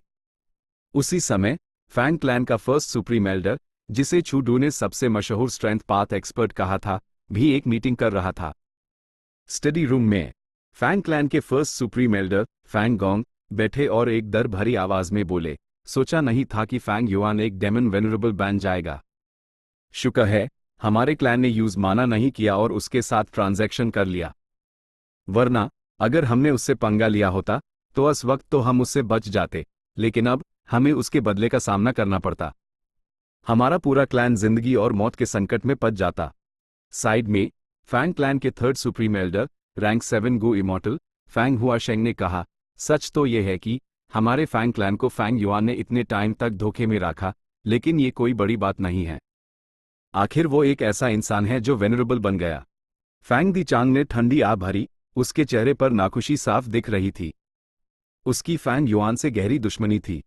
उसी समय फैंग क्लैन का फर्स्ट सुप्रीम एल्डर, जिसे चूडू ने सबसे मशहूर स्ट्रेंथ पाथ एक्सपर्ट कहा था, भी एक मीटिंग कर रहा था। स्टडी रूम में फैंग क्लैन के first supreme elder Fang Gong बैठे और एक डर भरी आवाज में बोले, सोचा नहीं था कि फैंग युआन एक डेमन वेनरेबल बन जाएगा। शुक्र है हमारे क्लैन ने यूज माना नहीं किया और उसके साथ ट्रांजैक्शन कर लिया, वरना अगर हमने उससे पंगा लिया होता तो इस वक्त तो हम उससे बच जाते, लेकिन अब हमें उसके बदले का सामना करना पड़ता। हमारा पूरा क्लैन जिंदगी और मौत के संकट में पच जाता। साइड में फैंग क्लैन के थर्ड सुप्रीम एल्डर रैंक 7 गो इमॉर्टल फैंग हुआशेंग ने कहा, सच तो यह है कि हमारे फैंग क्लैन को फैंग युआन ने इतने टाइम तक धोखे में रखा, लेकिन ये कोई बड़ी बात नहीं है। आखिर वो एक ऐसा इंसान है जो वेनरेबल बन गया। फैंग दी चांग ने ठंडी आह भरी, उसके चेहरे पर नाखुशी साफ दिख रही थी। उसकी फैंग युआन से गहरी दुश्मनी थी।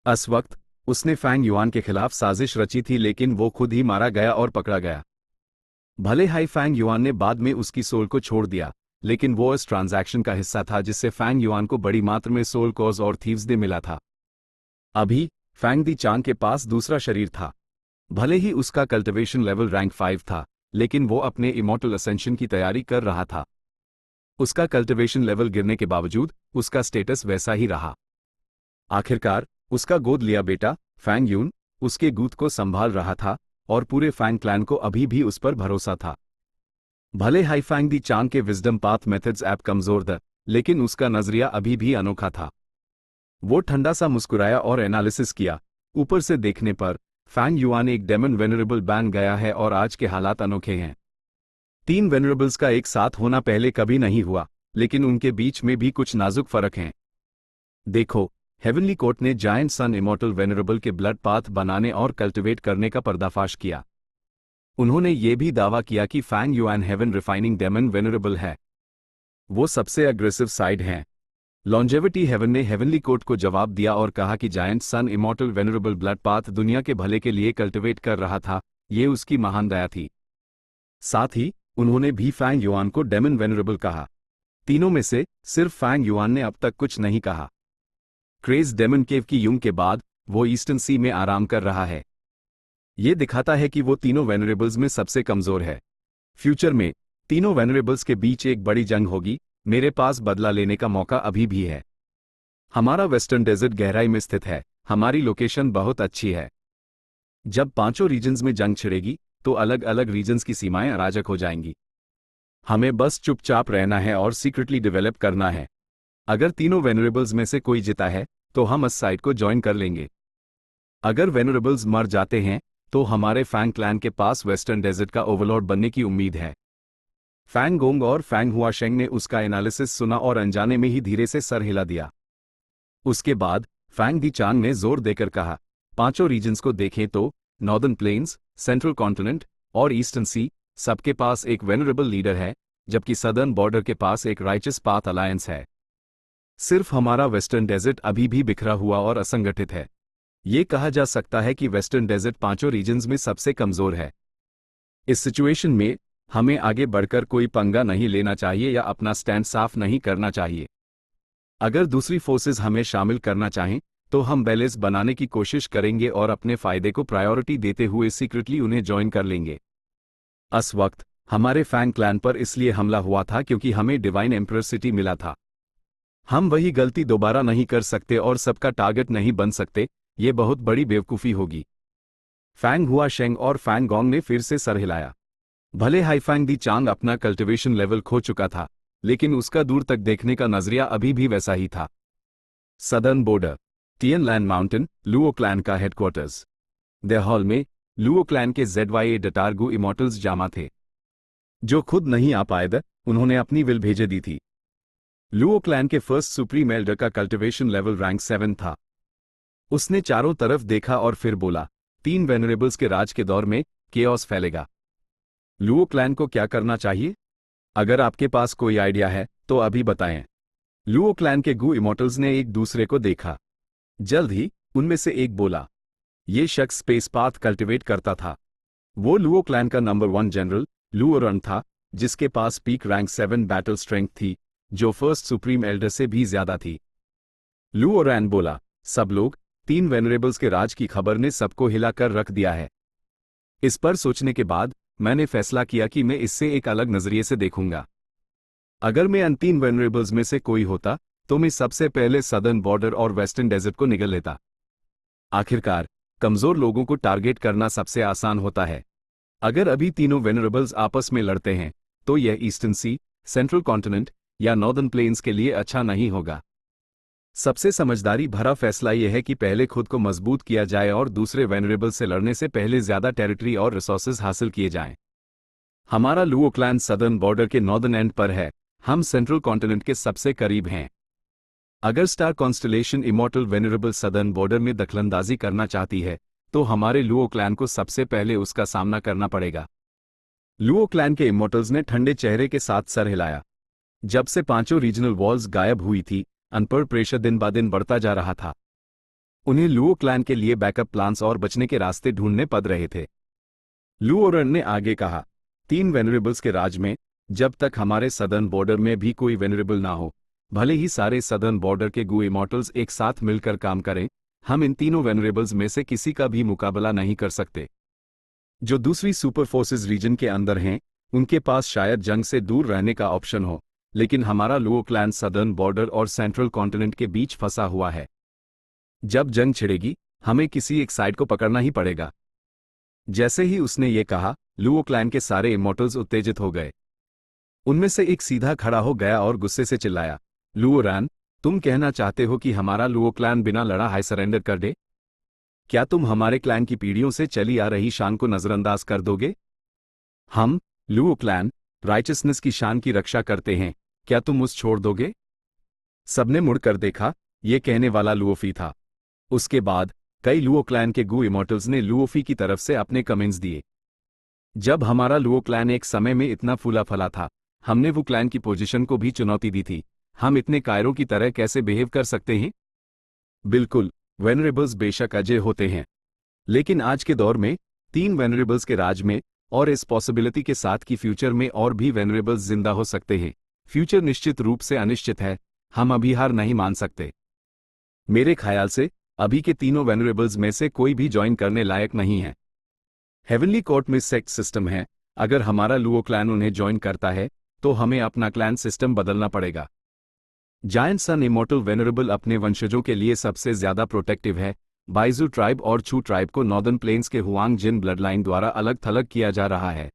इस वक्त उसने फैंग युआन के खिलाफ साजिश रची थी, लेकिन वो खुद ही मारा गया और पकड़ा गया। भले ही फैंग युआन ने बाद में उसकी सोल को छोड़ दिया, लेकिन वो इस ट्रांजैक्शन का हिस्सा था जिससे फैंग युआन को बड़ी मात्रा में सोल कॉज और थीव्स डे मिला था। अभी फैंग दी चांग के पास दूसरा शरीर था। भले ही उसका कल्टिवेशन लेवल रैंक 5 था, लेकिन वो अपने इमॉर्टल असेंशन की तैयारी कर रहा था। उसका कल्टिवेशन लेवल गिरने के बावजूद उसका स्टेटस वैसा ही रहा। आखिरकार उसका गोद लिया बेटा फैंग यून उसके दूत को संभाल रहा था और पूरे फैंग क्लैन को अभी भी उस पर भरोसा था। भले हाई फैंग दी चांग के विजडम पाथ मेथड्स ऐप कमजोर थे, लेकिन उसका नजरिया अभी भी अनोखा था। वो ठंडा सा मुस्कुराया और एनालिसिस किया। ऊपर से देखने पर फैंग युआन एक डेमन वेनरेबल बन गया है और आज के हालात अनोखे हैं। 3 वेनरेबल्स का एक साथ होना पहले कभी नहीं हुआ, लेकिन उनके बीच में भी कुछ नाजुक फर्क हैं। देखो, हेवनली कोर्ट ने जायंट सन इमॉर्टल वेनरेबल के ब्लड पाथ बनाने और कल्टिवेट करने का पर्दाफाश किया। उन्होंने ये भी दावा किया कि Fang Yuan heaven refining demon venerable है। वो सबसे अग्रेसिव साइड हैं। लॉन्जेविटी हेवन ने हेवनली कोर्ट को जवाब दिया और कहा कि giant sun immortal venerable blood path दुनिया के भले के लिए कल्टिवेट कर रहा था, ये उसकी महान दया थी। साथ ही उन्होंने भी फैंग युआन को डेमन वेनरेबल कहा। तीनों में से सिर्फ फैंग युआन ने अब तक कुछ नहीं कहा। क्रेज डेमन केव की युंग के बाद वो ईस्टर्न सी में आराम कर रहा है। ये दिखाता है कि वो तीनों वेनरेबल्स में सबसे कमजोर है। फ्यूचर में तीनों वेनरेबल्स के बीच एक बड़ी जंग होगी। मेरे पास बदला लेने का मौका अभी भी है। हमारा वेस्टर्न डेजर्ट गहराई में स्थित है। हमारी लोकेशन बहुत अच्छी है। जब पांचों रीजन्स में जंग छिड़ेगी तो अलग अलग रीजन्स की सीमाएं अराजक हो जाएंगी। हमें बस चुपचाप रहना है और सीक्रेटली डेवलप करना है। अगर तीनों वेनरेबल्स में से कोई जीता है तो हम इस साइड को ज्वाइन कर लेंगे। अगर वेनरेबल्स मर जाते हैं तो हमारे फैंग क्लैन के पास वेस्टर्न डेजर्ट का ओवरलॉर्ड बनने की उम्मीद है। फैंग गोंग और फैंग हुआशेंग ने उसका एनालिसिस सुना और अनजाने में ही धीरे से सर हिला दिया। उसके बाद फैंग दी चांग ने जोर देकर कहा, पांचों रीजन्स को देखें तो नॉर्दर्न प्लेन्स, सेंट्रल कॉन्टिनेंट और ईस्टर्न सी सबके पास एक वेनरेबल लीडर है, जबकि सदर्न बॉर्डर के पास एक राइचस पाथ अलायंस है। सिर्फ हमारा वेस्टर्न डेजर्ट अभी भी बिखरा हुआ और असंगठित है। ये कहा जा सकता है कि वेस्टर्न डेजर्ट पांचों रीजन्स में सबसे कमजोर है। इस सिचुएशन में हमें आगे बढ़कर कोई पंगा नहीं लेना चाहिए या अपना स्टैंड साफ नहीं करना चाहिए। अगर दूसरी फोर्सेस हमें शामिल करना चाहें तो हम बैलेंस बनाने की कोशिश करेंगे और अपने फायदे को प्रायोरिटी देते हुए सीक्रेटली उन्हें ज्वाइन कर लेंगे। इस वक्त हमारे फैंग क्लैन पर इसलिए हमला हुआ था क्योंकि हमें डिवाइन एम्परर सिटी मिला था। हम वही गलती दोबारा नहीं कर सकते और सबका टारगेट नहीं बन सकते। ये बहुत बड़ी बेवकूफ़ी होगी। फैंग हुआशेंग और फैंग गोंग ने फिर से सर हिलाया। भले हाईफैंग दी चांग अपना कल्टिवेशन लेवल खो चुका था, लेकिन उसका दूर तक देखने का नजरिया अभी भी वैसा ही था। Southern border, Tianland mountain, Luo clan का हेडक्वार्टर्स। द हॉल में लुओ क्लैन के ZYA डटारगू इमॉर्टल्स जामा थे। जो खुद नहीं आ पाए थे, उन्होंने अपनी विल भेजे दी थी। लुओ क्लैन के फर्स्ट सुप्रीम एल्डर का कल्टिवेशन लेवल रैंक 7 था। उसने चारों तरफ देखा और फिर बोला, 3 वेनरेबल्स के राज के दौर में केओस फैलेगा। लुओ क्लैन को क्या करना चाहिए? अगर आपके पास कोई आइडिया है तो अभी बताएं। लुओ क्लैन के गू इमॉर्टल्स ने एक दूसरे को देखा। जल्द ही उनमें से एक बोला, ये शख्स स्पेस पाथ कल्टिवेट करता था। वो लुओ क्लैन का नंबर 1 जनरल लुओ रन था, जिसके पास पीक रैंक 7 बैटल स्ट्रेंथ थी, जो फर्स्ट सुप्रीम एल्डर से भी ज्यादा थी। लुओ रैन बोला, सब लोग, 3 वेनरेबल्स के राज की खबर ने सबको हिलाकर रख दिया है। इस पर सोचने के बाद मैंने फैसला किया कि मैं इससे एक अलग नजरिए से देखूंगा। अगर मैं इन 3 वेनरेबल्स में से कोई होता तो मैं सबसे पहले सदर्न बॉर्डर और वेस्टर्न डेजर्ट को निगल लेता। आखिरकार कमजोर लोगों को टारगेट करना सबसे आसान होता है। अगर अभी तीनों वेनरेबल्स आपस में लड़ते हैं तो यह ईस्टर्न सी, सेंट्रल कॉन्टिनेंट या नॉर्दर्न प्लेन्स के लिए अच्छा नहीं होगा। सबसे समझदारी भरा फैसला यह है कि पहले खुद को मजबूत किया जाए और दूसरे वेनरेबल से लड़ने से पहले ज्यादा टेरिटरी और रिसोर्सेज हासिल किए जाएं। हमारा लुओ क्लैन सदर्न बॉर्डर के नॉर्दर्न एंड पर है। हम सेंट्रल कॉन्टिनेंट के सबसे करीब हैं। अगर star constellation immortal venerable southern border में दखलंदाजी करना चाहती है तो हमारे लुओ क्लैन को सबसे पहले उसका सामना करना पड़ेगा। लुओ क्लैन के इमॉर्टल्स ने ठंडे चेहरे के साथ सर हिलाया। जब से पांचों रीजनल वॉल्स गायब हुई थी, उन पर प्रेशर दिन ब दिन बढ़ता जा रहा था। उन्हें लुओ क्लैन के लिए बैकअप प्लान्स और बचने के रास्ते ढूंढने पड़ रहे थे। लुओ रन ने आगे कहा, 3 वेनरेबल्स के राज में जब तक हमारे सदर्न बॉर्डर में भी कोई वेनरेबल ना हो, भले ही सारे सदर्न बॉर्डर के गू इमॉर्टल्स एक साथ मिलकर काम करें, हम इन तीनों वेनरेबल्स में से किसी का भी मुकाबला नहीं कर सकते। जो दूसरी सुपर फोर्सेस रीजन के अंदर हैं, उनके पास शायद जंग से दूर रहने का ऑप्शन हो, लेकिन हमारा लुओ क्लैन सदर्न बॉर्डर और सेंट्रल कॉन्टिनेंट के बीच फंसा हुआ है। जब जंग छिड़ेगी, हमें किसी एक साइड को पकड़ना ही पड़ेगा। जैसे ही उसने ये कहा, लुओ क्लैन के सारे इमॉर्टल्स उत्तेजित हो गए। उनमें से एक सीधा खड़ा हो गया और गुस्से से चिल्लाया, लुओ रैन, तुम कहना चाहते हो कि हमारा लुओ क्लैन बिना लड़ाई सरेंडर कर दे? क्या तुम हमारे क्लैन की पीढ़ियों से चली आ रही शान को नजरअंदाज कर दोगे? हम, लुओ क्लैन, राइचसनेस की शान की रक्षा करते हैं, क्या तुम उस छोड़ दोगे? सबने मुड़कर देखा। ये कहने वाला लुओफी था। उसके बाद कई लुओ क्लैन के गू इमॉर्टल्स ने लुओफी की तरफ से अपने कमेंट्स दिए। जब हमारा लुओ क्लैन एक समय में इतना फूला फला था, हमने वो क्लैन की पोजीशन को भी चुनौती दी थी। हम इतने कायरों की तरह कैसे बिहेव कर सकते हैं? बिल्कुल, वेनरेबल्स बेशक अजय होते हैं, लेकिन आज के दौर में 3 वेनरेबल्स के राज में और इस पॉसिबिलिटी के साथ कि फ्यूचर में और भी वेनरेबल्स जिंदा हो सकते हैं, फ्यूचर निश्चित रूप से अनिश्चित है। हम अभी हार नहीं मान सकते। मेरे ख्याल से अभी के तीनों वेनरेबल्स में से कोई भी ज्वाइन करने लायक नहीं है। हेवनली कोर्ट में सेक्ट सिस्टम है। अगर हमारा लुओ क्लैन उन्हें ज्वाइन करता है तो हमें अपना क्लैन सिस्टम बदलना पड़ेगा। जायंट सन इमॉर्टल वेनरेबल अपने वंशजों के लिए सबसे ज्यादा प्रोटेक्टिव है। बाइजू ट्राइब और छू ट्राइब को नॉर्दर्न प्लेन्स के हुआंग जिन ब्लडलाइन द्वारा अलग थलग किया जा रहा है,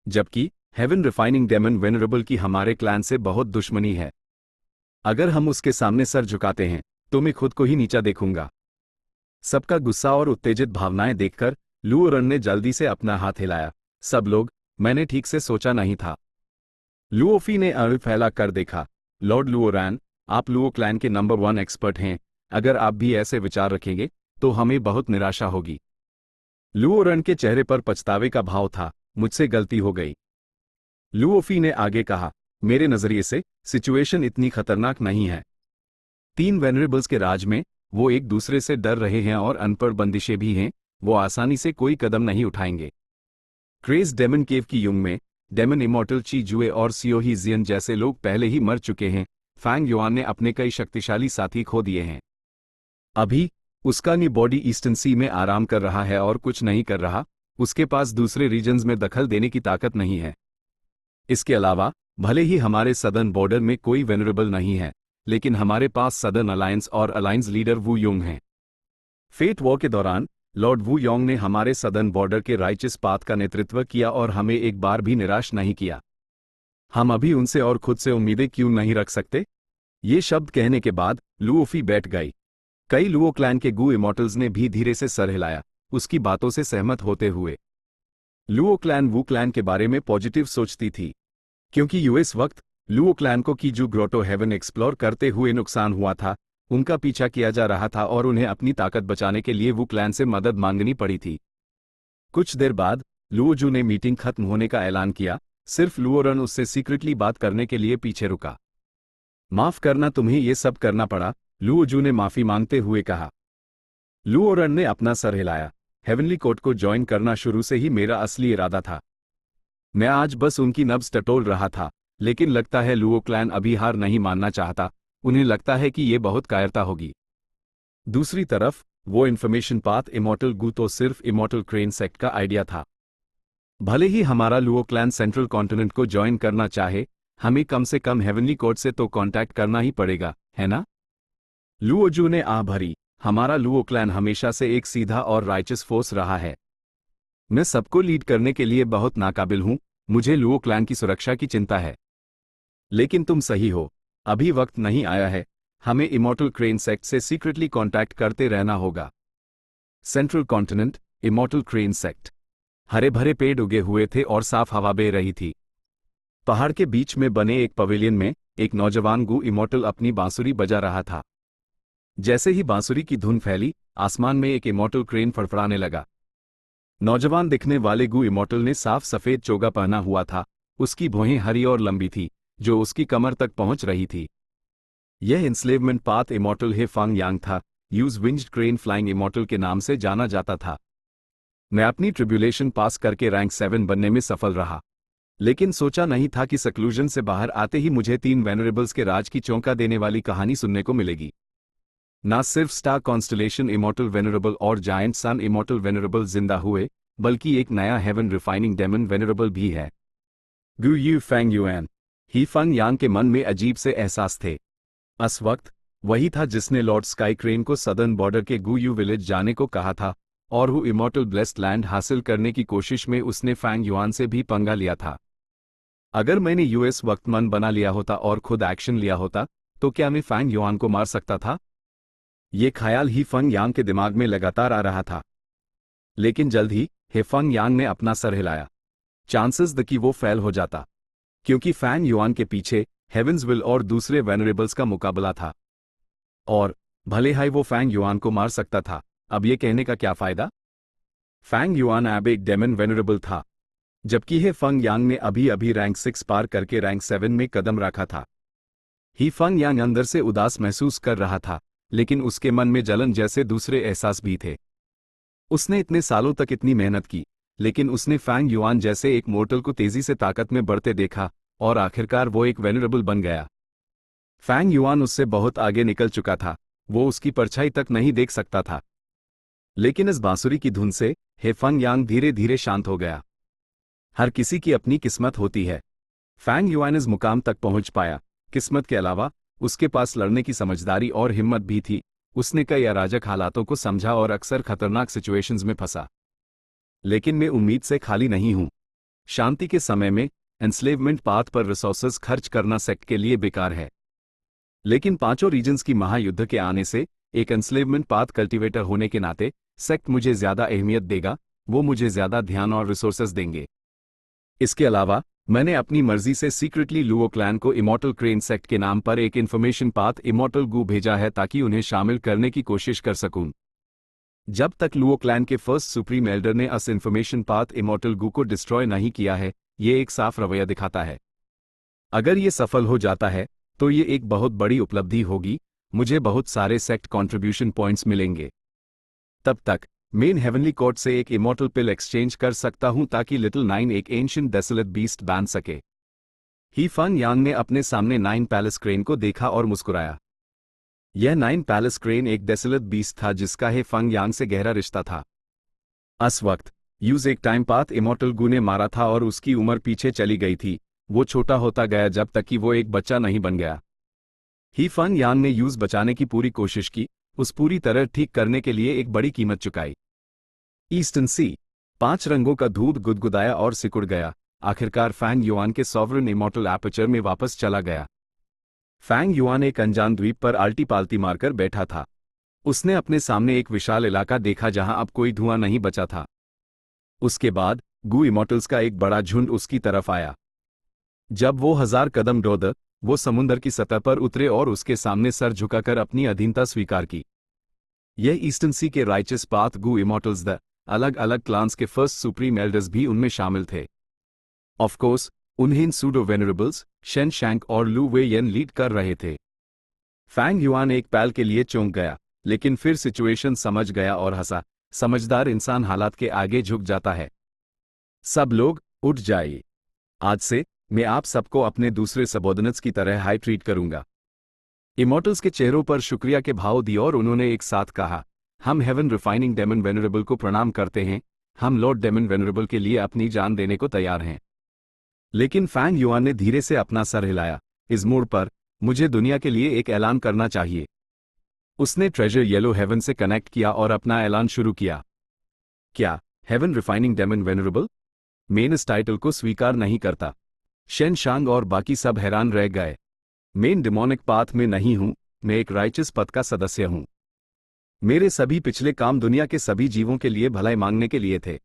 जबकि हेवन रिफाइनिंग डेमन वेनरेबल की हमारे क्लैन से बहुत दुश्मनी है। अगर हम उसके सामने सर झुकाते हैं तो मैं खुद को ही नीचा देखूंगा। सबका गुस्सा और उत्तेजित भावनाएं देखकर लुओ रन ने जल्दी से अपना हाथ हिलाया। सब लोग, मैंने ठीक से सोचा नहीं था। लुओफी ने आंखें फैला कर देखा। लॉर्ड लुओ रैन, आप लुओ क्लैन के नंबर 1 एक्सपर्ट हैं। अगर आप भी ऐसे विचार रखेंगे तो हमें बहुत निराशा होगी। लुओ रन के चेहरे पर पछतावे का भाव था। मुझसे गलती हो गई। लुओफी ने आगे कहा, मेरे नजरिए से सिचुएशन इतनी खतरनाक नहीं है। 3 वेनरेबल्स के राज में वो एक दूसरे से डर रहे हैं और अनपढ़ बंदिशें भी हैं। वो आसानी से कोई कदम नहीं उठाएंगे। क्रेज डेमन केव की युग में डेमन इमॉर्टल ची जुए और सियोही जियन जैसे लोग पहले ही मर चुके हैं। फैंग युआन ने अपने कई शक्तिशाली साथी खो दिए हैं। अभी उसका नी बॉडी ईस्टर्न सी में आराम कर रहा है और कुछ नहीं कर रहा। उसके पास दूसरे रीजन्स में दखल देने की ताकत नहीं है। इसके अलावा भले ही हमारे सदर्न बॉर्डर में कोई वेनरेबल नहीं है, लेकिन हमारे पास सदर्न अलायंस और अलायंस लीडर वू योंग हैं। फेट वॉर के दौरान लॉर्ड वू योंग ने हमारे सदर्न बॉर्डर के राइचस पाथ का नेतृत्व किया और हमें एक बार भी निराश नहीं किया। हम अभी उनसे और खुद से उम्मीदें क्यों नहीं रख सकते? ये शब्द कहने के बाद लुओफी बैठ गई। कई लुओ क्लैन के गू इमॉर्टल्स ने भी धीरे से सर हिलाया, उसकी बातों से सहमत होते हुए। लुओ क्लैन वू क्लैन के बारे में पॉजिटिव सोचती थी, क्योंकि इस वक्त लुओ क्लैन को कीजू ग्रोटो हेवन एक्सप्लोर करते हुए नुकसान हुआ था। उनका पीछा किया जा रहा था और उन्हें अपनी ताकत बचाने के लिए वू क्लैन से मदद मांगनी पड़ी थी। कुछ देर बाद लुओ जू ने मीटिंग खत्म होने का ऐलान किया। सिर्फ लुओ रन उससे सीक्रेटली बात करने के लिए पीछे रुका। माफ करना, तुम्हें यह सब करना पड़ा, लुओ जू ने माफी मांगते हुए कहा। लुओ रन ने अपना सर हिलाया। हेवनली कोर्ट को ज्वाइन करना शुरू से ही मेरा असली इरादा था। मैं आज बस उनकी नब्ज टटोल रहा था, लेकिन लगता है लुओ क्लैन अभी हार नहीं मानना चाहता। उन्हें लगता है कि ये बहुत कायरता होगी। दूसरी तरफ वो इन्फॉर्मेशन पाथ इमॉर्टल गू तो सिर्फ इमॉर्टल क्रेन सेक्ट का आइडिया था। भले ही हमारा लुओ क्लैन सेंट्रल कॉन्टिनेंट को ज्वाइन करना चाहे, हमें कम से कम हेवनली कोर्ट से तो कांटेक्ट करना ही पड़ेगा, है ना? लुओ जू ने आह भरी। हमारा लुओ क्लैन हमेशा से एक सीधा और राइचस फोर्स रहा है। मैं सबको लीड करने के लिए बहुत नाकाबिल हूं। मुझे लुओ क्लैन की सुरक्षा की चिंता है। लेकिन तुम सही हो, अभी वक्त नहीं आया है। हमें इमॉर्टल क्रेन सेक्ट से सीक्रेटली कांटेक्ट करते रहना होगा। Central continent, immortal crane sect. हरे भरे पेड़ उगे हुए थे और साफ हवा बह रही थी। पहाड़ के बीच में बने एक पवेलियन में एक नौजवान गु इमोर्टल अपनी बांसुरी बजा रहा था। जैसे ही बांसुरी की धुन फैली, आसमान में एक इमोर्टल क्रेन फड़फड़ाने लगा। नौजवान दिखने वाले गु इमोर्टल ने साफ सफेद चोगा पहना हुआ था। उसकी भौहें हरी और लंबी थी, जो उसकी कमर तक पहुंच रही थी। यह इंस्लेवमेंट पाथ इमोर्टल हे फंग यांग था। यूज विंज्ड क्रेन फ्लाइंग इमोर्टल के नाम से जाना जाता था। मैं अपनी ट्रिब्यूलेशन पास करके रैंक 7 बनने में सफल रहा, लेकिन सोचा नहीं था कि सक्लूजन से बाहर आते ही मुझे 3 वेनरेबल्स के राज की चौंका देने वाली कहानी सुनने को मिलेगी। ना सिर्फ स्टार कॉन्स्टलेशन इमोर्टल वेनरेबल और जायंट सन इमोर्टल वेनरेबल जिंदा हुए, बल्कि एक नया हेवन रिफाइनिंग डेमन वेनरेबल भी है। गु यू फेंग युआन। ही फंग यांग के मन में अजीब से एहसास थे। उस वक्त वही था जिसने लॉर्ड स्काई क्रेन को सदर्न बॉर्डर के गु यू विलेज जाने को कहा था, और हु इमोर्टल ब्लेस्ड लैंड हासिल करने की कोशिश में उसने फैंग युआन से भी पंगा लिया था। अगर मैंने यूएस वक्त मन बना लिया होता और खुद एक्शन लिया होता, तो क्या मैं फैंग युआन को मार सकता था? ये ख्याल ही फंग यांग के दिमाग में लगातार आ रहा था। लेकिन जल्द ही हे फंग यांग ने अपना सर हिलाया। चांसेस द कि वो फेल हो जाता, क्योंकि फैंग युआन के पीछे हेवेंस विल और दूसरे वेनरेबल्स का मुकाबला था। और भले ही वो फैंग युआन को मार सकता था, अब ये कहने का क्या फायदा? फैंग युआन अब एक डेमन वेनरेबल था, जबकि हे फंग यांग ने अभी अभी रैंक 6 पार करके रैंक 7 में कदम रखा था। ही फंग यांग अंदर से उदास महसूस कर रहा था, लेकिन उसके मन में जलन जैसे दूसरे एहसास भी थे। उसने इतने सालों तक इतनी मेहनत की, लेकिन उसने फैंग युआन जैसे एक मोर्टल को तेजी से ताकत में बढ़ते देखा, और आखिरकार वो एक वेनरेबल बन गया। फैंग युआन उससे बहुत आगे निकल चुका था, वो उसकी परछाई तक नहीं देख सकता था। लेकिन इस बांसुरी की धुन से हे फंग यांग धीरे धीरे शांत हो गया। हर किसी की अपनी किस्मत होती है। फैंग युआन इस मुकाम तक पहुंच पाया, किस्मत के अलावा उसके पास लड़ने की समझदारी और हिम्मत भी थी। उसने कई अराजक हालातों को समझा और अक्सर खतरनाक सिचुएशंस में फंसा। लेकिन मैं उम्मीद से खाली नहीं हूं। शांति के समय में एंस्लेवमेंट पाथ पर रिसोर्सेज खर्च करना सेक्ट के लिए बेकार है। लेकिन पांचों रीजन्स की महायुद्ध के आने से एक एंस्लेवमेंट पाथ कल्टीवेटर होने के नाते सेक्ट मुझे ज्यादा अहमियत देगा, वो मुझे ज्यादा ध्यान और रिसोर्सेज देंगे। इसके अलावा मैंने अपनी मर्जी से सीक्रेटली लुओ क्लैन को इमोर्टल क्रेन सेक्ट के नाम पर एक इन्फॉर्मेशन पाथ इमोर्टल गु भेजा है, ताकि उन्हें शामिल करने की कोशिश कर सकूं। जब तक लुओ क्लैन के फर्स्ट सुप्रीम एल्डर ने अस इन्फॉर्मेशन पाथ इमोर्टल गु को डिस्ट्रॉय नहीं किया है, ये एक साफ रवैया दिखाता है। अगर ये सफल हो जाता है तो ये एक बहुत बड़ी उपलब्धि होगी, मुझे बहुत सारे सेक्ट कंट्रीब्यूशन पॉइंट्स मिलेंगे। तब तक मेन हेवनली कोर्ट से एक इमोर्टल पिल एक्सचेंज कर सकता हूं, ताकि लिटिल 9 एक एंशिएंट डेसोलेट बीस्ट बन सके। ही फंग यांग ने अपने सामने 9 पैलेस क्रेन को देखा और मुस्कुराया। यह 9 पैलेस क्रेन एक डेसोलेट बीस्ट था जिसका हे फंग यांग से गहरा रिश्ता था। उस वक्त यूज एक टाइम पाथ इमोर्टल गु ने मारा था और उसकी उम्र पीछे चली गई थी। वो छोटा होता गया जब तक कि वो एक बच्चा नहीं बन गया। ही फंग यांग ने यूज बचाने की पूरी कोशिश की, उस पूरी तरह ठीक करने के लिए एक बड़ी कीमत चुकाई। ईस्टर्न सी 5 रंगों का धूप गुदगुदाया और सिकुड़ गया। आखिरकार फैंग युआन के सॉवरन इमोर्टल एपर्चर में वापस चला गया। फैंग युआन एक अनजान द्वीप पर आल्टी पाल्टी मारकर बैठा था। उसने अपने सामने एक विशाल इलाका देखा जहां अब कोई धुआं नहीं बचा था। उसके बाद गु इमोर्टल्स का एक बड़ा झुंड उसकी तरफ आया। जब वो 1000 कदम दौड़, वो समुंदर की सतह पर उतरे और उसके सामने सर झुकाकर अपनी अधीनता स्वीकार की। यह ईस्टर्न सी के राइचस पाथ गु इमोर्टल्स द अलग अलग क्लान्स के फर्स्ट सुप्रीम एल्डर्स भी उनमें शामिल थे। ऑफ कोर्स उन्हें सूडो वेनरेबल्स शेन शैंक और लू वे येन लीड कर रहे थे। फैंग युआन एक पैल के लिए चौंक गया, लेकिन फिर सिचुएशन समझ गया और हंसा। समझदार इंसान हालात के आगे झुक जाता है। सब लोग उठ जाइए। आज से मैं आप सबको अपने दूसरे सबॉर्डिनेट्स की तरह हाई ट्रीट करूंगा। इमोर्टल्स के चेहरों पर शुक्रिया के भाव दिए और उन्होंने एक साथ कहा, हम हेवन रिफाइनिंग डेमन वेनरेबल को प्रणाम करते हैं। हम लॉर्ड डेमन वेनरेबल के लिए अपनी जान देने को तैयार हैं। लेकिन फैंग युआन ने धीरे से अपना सर हिलाया। इस मोड़ पर मुझे दुनिया के लिए एक ऐलान करना चाहिए। उसने ट्रेजर येलो हेवन से कनेक्ट किया और अपना ऐलान शुरू किया। क्या हेवन रिफाइनिंग डेमन वेनरेबल? मैं इस टाइटल को स्वीकार नहीं करता। शेन शांग और बाकी सब हैरान रह गए। मैं डिमोनिक पाथ में नहीं हूं, मैं एक राइचस पथ का सदस्य हूं। मेरे सभी पिछले काम दुनिया के सभी जीवों के लिए भलाई मांगने के लिए थे।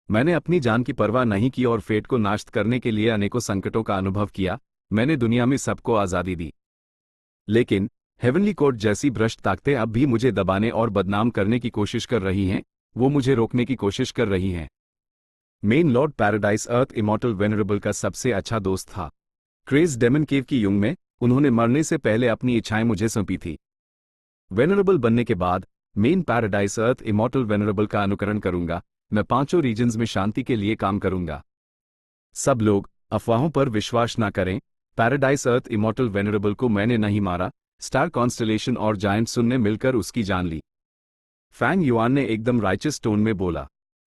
मैंने अपनी जान की परवाह नहीं की और फेट को नाश्त करने के लिए अनेकों संकटों का अनुभव किया। मैंने दुनिया में सबको आज़ादी दी, लेकिन हेवनली कोर्ट जैसी भ्रष्ट ताकतें अब भी मुझे दबाने और बदनाम करने की कोशिश कर रही हैं। वो मुझे रोकने की कोशिश कर रही हैं। मेन लॉर्ड पैराडाइज अर्थ इमॉर्टल वेनरेबल का सबसे अच्छा दोस्त था। क्रेज डेमन केव की युग में उन्होंने मरने से पहले अपनी इच्छाएं मुझे सौंपी थी। वेनरेबल बनने के बाद मेन पैराडाइज अर्थ इमॉर्टल वेनरेबल का अनुकरण करूंगा। मैं 5 रीजन्स में शांति के लिए काम करूंगा। सब लोग अफवाहों पर विश्वास ना करें। पैराडाइज अर्थ इमॉर्टल वेनरेबल को मैंने नहीं मारा। स्टार कॉन्स्टलेशन और जायंट सुन ने मिलकर उसकी जान ली। फैंग युआन ने एकदम राइचस टोन में बोला।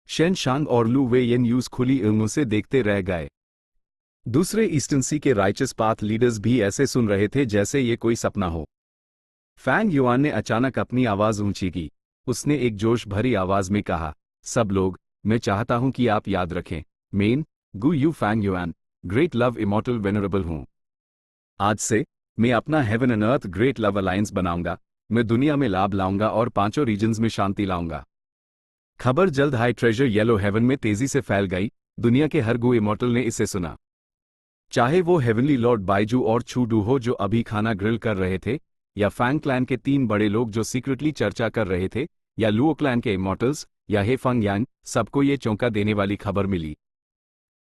शेन शांग और लू वे येन यूज खुली आंखों से देखते रह गए। दूसरे ईस्टर्न सी के राइचस पाथ लीडर्स भी ऐसे सुन रहे थे जैसे ये कोई सपना हो। फैंग युआन ने अचानक अपनी आवाज ऊंची की। उसने एक जोश भरी आवाज में कहा, सब लोग, मैं चाहता हूं कि आप याद रखें, मेन Gu Yue Fang Yuan great love immortal venerable हूं। आज से मैं अपना heaven and earth great love alliance बनाऊंगा। मैं दुनिया में लाभ लाऊंगा और 5 रीजन्स में शांति लाऊंगा। खबर जल्द हाई ट्रेजर येलो हेवन में तेजी से फैल गई। दुनिया के हर गु इमॉर्टल ने इसे सुना। चाहे वो हेवनली लॉर्ड बाइजू और छू डू हो जो अभी खाना ग्रिल कर रहे थे, या फैंग क्लैन के 3 बड़े लोग जो सीक्रेटली चर्चा कर रहे थे, या लुओ क्लैन के इमॉर्टल्स, या हे फंग यांग, सबको ये चौंका देने वाली खबर मिली।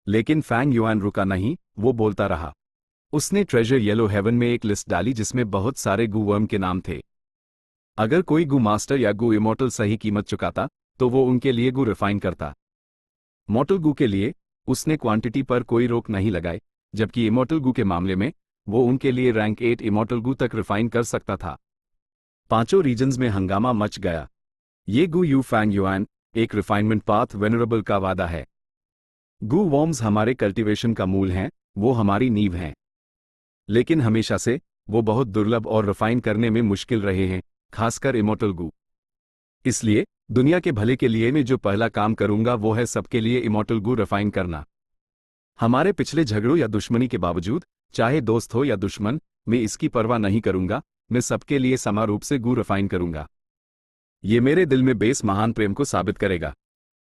लेकिन फैंग युआन रुका नहीं, वो बोलता रहा। उसने ट्रेजर येलो हेवन में एक लिस्ट डाली जिसमें बहुत सारे गु वर्म के नाम थे। अगर कोई गु मास्टर या गु इमॉर्टल सही कीमत चुकाता तो वो उनके लिए गु रिफाइन करता। मॉर्टल गु के लिए उसने क्वांटिटी पर कोई रोक नहीं लगाई, जबकि इमॉर्टल गु के मामले में वो उनके लिए रैंक 8 इमॉर्टल गु तक रिफाइन कर सकता था। 5 रीजन्स में हंगामा मच गया। ये गु यू फैंग युआन एक रिफाइनमेंट पाथ वेनरेबल का वादा है। गु वॉर्म्स हमारे कल्टीवेशन का मूल हैं, वो हमारी नींव हैं। लेकिन हमेशा से वो बहुत दुर्लभ और रिफाइन करने में मुश्किल रहे हैं, खासकर इमॉर्टल गु। इसलिए दुनिया के भले के लिए मैं जो पहला काम करूंगा वो है सबके लिए इमॉर्टल गु रिफाइन करना। हमारे पिछले झगड़ों या दुश्मनी के बावजूद, चाहे दोस्त हो या दुश्मन, मैं इसकी परवाह नहीं करूंगा। मैं सबके लिए समान रूप से गु रिफाइन करूंगा। ये मेरे दिल में बेस महान प्रेम को साबित करेगा।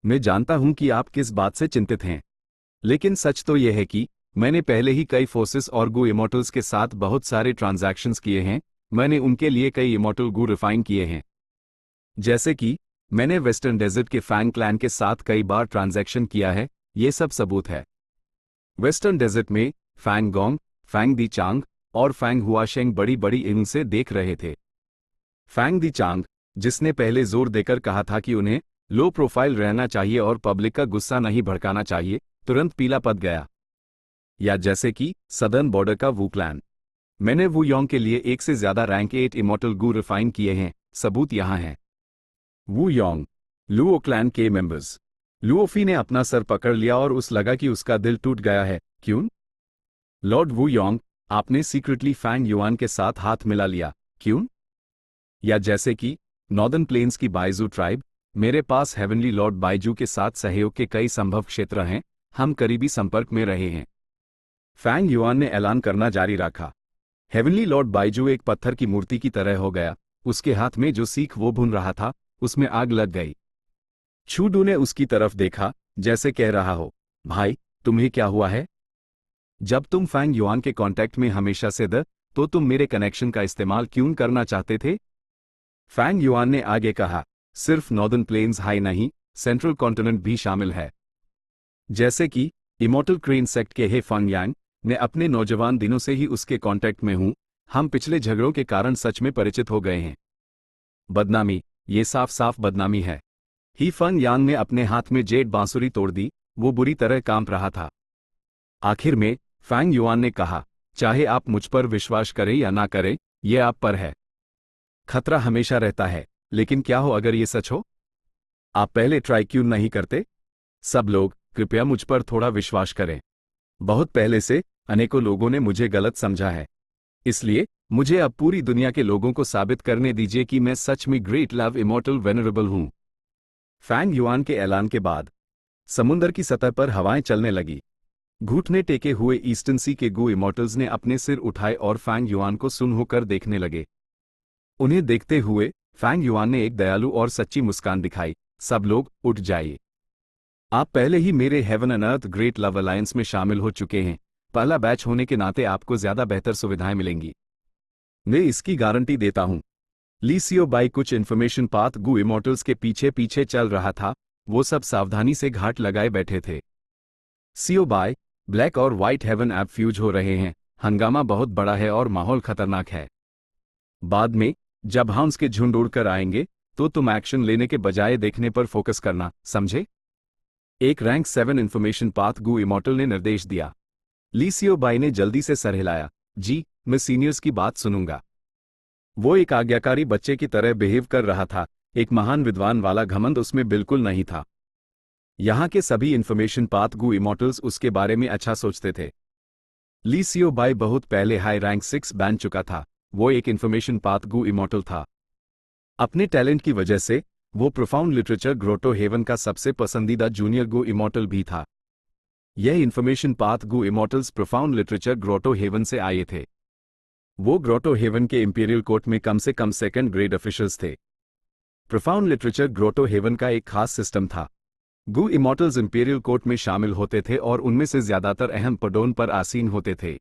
मैं जानता हूं कि आप किस बात से चिंतित हैं, लेकिन सच तो यह है कि मैंने पहले ही कई फोर्सेस और गु इमॉर्टल्स के साथ बहुत सारे ट्रांजैक्शंस किए हैं। मैंने उनके लिए कई इमॉर्टल गु रिफाइन किए हैं। जैसे कि मैंने वेस्टर्न डेजर्ट के फैंग क्लैन के साथ कई बार ट्रांजैक्शन किया है। ये सब सबूत है। वेस्टर्न डेजर्ट में फैंग गोंग, फैंग दी चांग और फैंग हुआशेंग बड़ी बड़ी इन से देख रहे थे। फैंग दी चांग, जिसने पहले जोर देकर कहा था कि उन्हें लो प्रोफाइल रहना चाहिए और पब्लिक का गुस्सा नहीं भड़काना चाहिए, तुरंत पीला पड़ गया। या जैसे कि सदर्न बॉर्डर का वू क्लैन, मैंने वू योंग के लिए 1 से ज्यादा रैंक 8 इमॉर्टल गु रिफाइन किए हैं। सबूत यहां हैं। वू योंग, लुओ क्लैन के मेंबर्स। लुओफी ने अपना सर पकड़ लिया और उस लगा कि उसका दिल टूट गया है। क्यों? लॉर्ड वू योंग, आपने सीक्रेटली फैंग युआन के साथ हाथ मिला लिया। क्यों? या जैसे कि नॉर्दर्न प्लेन्स की बाइजू ट्राइब, मेरे पास हेवनली लॉर्ड बाइजू के साथ सहयोग के कई संभव क्षेत्र हैं। हम करीबी संपर्क में रहे हैं। फैंग युआन ने ऐलान करना जारी रखा। हेवनली लॉर्ड बाइजू एक पत्थर की मूर्ति की तरह हो गया। उसके हाथ में जो सीख वो भून रहा था, उसमें आग लग गई। छूडू ने उसकी तरफ देखा, जैसे कह रहा हो, भाई, तुम्हें क्या हुआ है? जब तुम फैंग युआन के कांटेक्ट में हमेशा से तो तुम मेरे कनेक्शन का इस्तेमाल क्यों करना चाहते थे? फैंग युआन ने आगे कहा, सिर्फ नॉर्दर्न प्लेन्स हाई नहीं, सेंट्रल कॉन्टिनेंट भी शामिल है। जैसे कि इमॉर्टल क्रेन सेक्ट के हे फंग यांग, मैं अपने नौजवान दिनों से ही उसके कांटेक्ट में हूं। हम पिछले झगड़ों के कारण सच में परिचित हो गए हैं। बदनामी, ये साफ साफ बदनामी है। ही फंग यांग ने अपने हाथ में जेड बांसुरी तोड़ दी। वो बुरी तरह कांप रहा था। आखिर में फैंग युआन ने कहा, चाहे आप मुझ पर विश्वास करें या ना करें, यह आप पर है। खतरा हमेशा रहता है, लेकिन क्या हो अगर ये सच हो? आप पहले ट्राई क्यों नहीं करते? सब लोग, कृपया मुझ पर थोड़ा विश्वास करें। बहुत पहले से अनेकों लोगों ने मुझे गलत समझा है। इसलिए मुझे अब पूरी दुनिया के लोगों को साबित करने दीजिए कि मैं सच में ग्रेट लव इमॉर्टल वेनरेबल हूं। फैंग युआन के ऐलान के बाद समुद्र की सतह पर हवाएं चलने लगी। घुटने टेके हुए ईस्टर्न सी के गु इमॉर्टल्स ने अपने सिर उठाए और फैंग युआन को सुन्न होकर देखने लगे। उन्हें देखते हुए फैंग युआन ने एक दयालु और सच्ची मुस्कान दिखाई। सब लोग उठ जाइए। आप पहले ही मेरे haven and earth great love alliance में शामिल हो चुके हैं। पहला बैच होने के नाते आपको ज्यादा बेहतर सुविधाएं मिलेंगी, मैं इसकी गारंटी देता हूं। ली सियो बाई कुछ इन्फॉर्मेशन पाथ गू इमॉर्टल्स के पीछे पीछे चल रहा था। वो सब सावधानी से घाट लगाए बैठे थे। सियो बाय, ब्लैक और व्हाइट हेवन ऐप फ्यूज हो रहे हैं। हंगामा बहुत बड़ा है और माहौल खतरनाक है। बाद में जब हाउंस के झुंड उड़कर आएंगे तो तुम एक्शन लेने के बजाय देखने पर फोकस करना, समझे? एक रैंक 7 इन्फॉर्मेशन पाथ गू इमॉर्टल ने निर्देश दिया। ली सियो बाई ने जल्दी से सर हिलाया। जी, मैं सीनियर्स की बात सुनूंगा। वो एक आज्ञाकारी बच्चे की तरह बिहेव कर रहा था। एक महान विद्वान वाला घमंड उसमें बिल्कुल नहीं था। यहाँ के सभी इन्फॉर्मेशन पाथ गू इमॉर्टल्स उसके बारे में अच्छा सोचते थे। ली सियो बाई बहुत पहले हाई रैंक 6 बन चुका था। वो एक इन्फॉर्मेशन पाथ गू इमॉर्टल था। अपने टैलेंट की वजह से वो प्रोफाउंड लिटरेचर ग्रोटो हेवन का सबसे पसंदीदा जूनियर गू इमॉर्टल भी था। यह information path Gu immortals profound literature grotto heaven से आए थे। वो ग्रोटो हेवन के इंपीरियल कोर्ट में कम से कम सेकंड ग्रेड ऑफिशियल्स थे। प्रोफाउंड लिटरेचर ग्रोटो हेवन का एक खास सिस्टम था। गू इमॉर्टल्स इंपीरियल कोर्ट में शामिल होते थे और उनमें से ज्यादातर अहम पदों पर आसीन होते थे।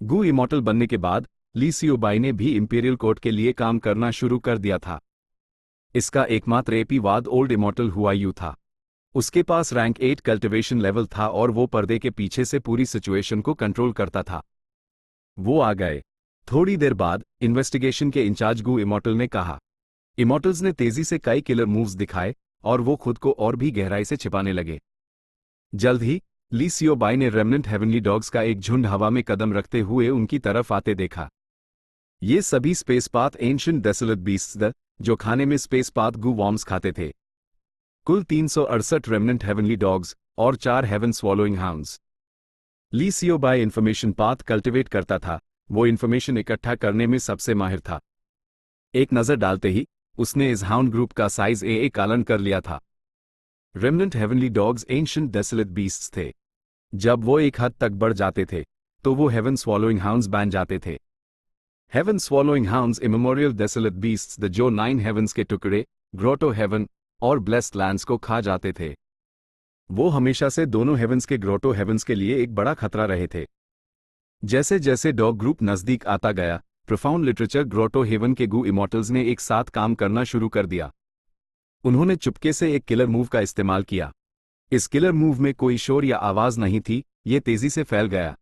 गू इमॉर्टल बनने के बाद ली सियो बाई ने भी इंपीरियल कोर्ट के लिए काम करना शुरू कर दिया था। इसका एकमात्र एपीवाद ओल्ड इमॉर्टल हुआ यू था। उसके पास रैंक 8 कल्टिवेशन लेवल था और वो पर्दे के पीछे से पूरी सिचुएशन को कंट्रोल करता था। वो आ गए। थोड़ी देर बाद इन्वेस्टिगेशन के इंचार्ज गू इमॉर्टल ने कहा। इमॉर्टल्स ने तेजी से कई किलर मूव्स दिखाए और वो खुद को और भी गहराई से छिपाने लगे। जल्द ही ली सियो बाई ने रेमनेंट हेवनली डॉग्स का एक झुंड हवा में कदम रखते हुए उनकी तरफ आते देखा। ये सभी space path ancient desolate beasts the, जो खाने में स्पेस पाथ गू वॉर्म्स खाते थे। कुल 368 रेमनेंट हेवनली डॉग्स और 4 हेवन स्वॉलोइंग हाउंड्स। ली सियो बाई इंफॉर्मेशन पाथ कल्टिवेट करता था। वो इंफॉर्मेशन इकट्ठा करने में सबसे माहिर था। एक नजर डालते ही उसने इस हाउंड ग्रुप का साइज ए कालन कर लिया था। Remnant heavenly dogs ancient desolate beasts थे। जब वो एक हद तक बढ़ जाते थे तो वो हेवन स्वॉलोइंग हाउंड्स बन जाते थे। Heaven swallowing hounds immemorial desolate beasts the, जो 9 हेवंस के टुकड़े ग्रोटो हेवन और ब्लेस्ड लैंड्स को खा जाते थे। वो हमेशा से दोनों हेवंस के ग्रोटो हेवंस के लिए एक बड़ा खतरा रहे थे। जैसे जैसे डॉग ग्रुप नजदीक आता गया, प्रोफाउंड लिटरेचर ग्रोटो हेवन के गू इमॉर्टल्स ने एक साथ काम करना शुरू कर दिया। उन्होंने चुपके से एक किलर मूव का इस्तेमाल किया। इस किलर मूव में कोई शोर या आवाज नहीं थी, ये तेजी से फैल गया।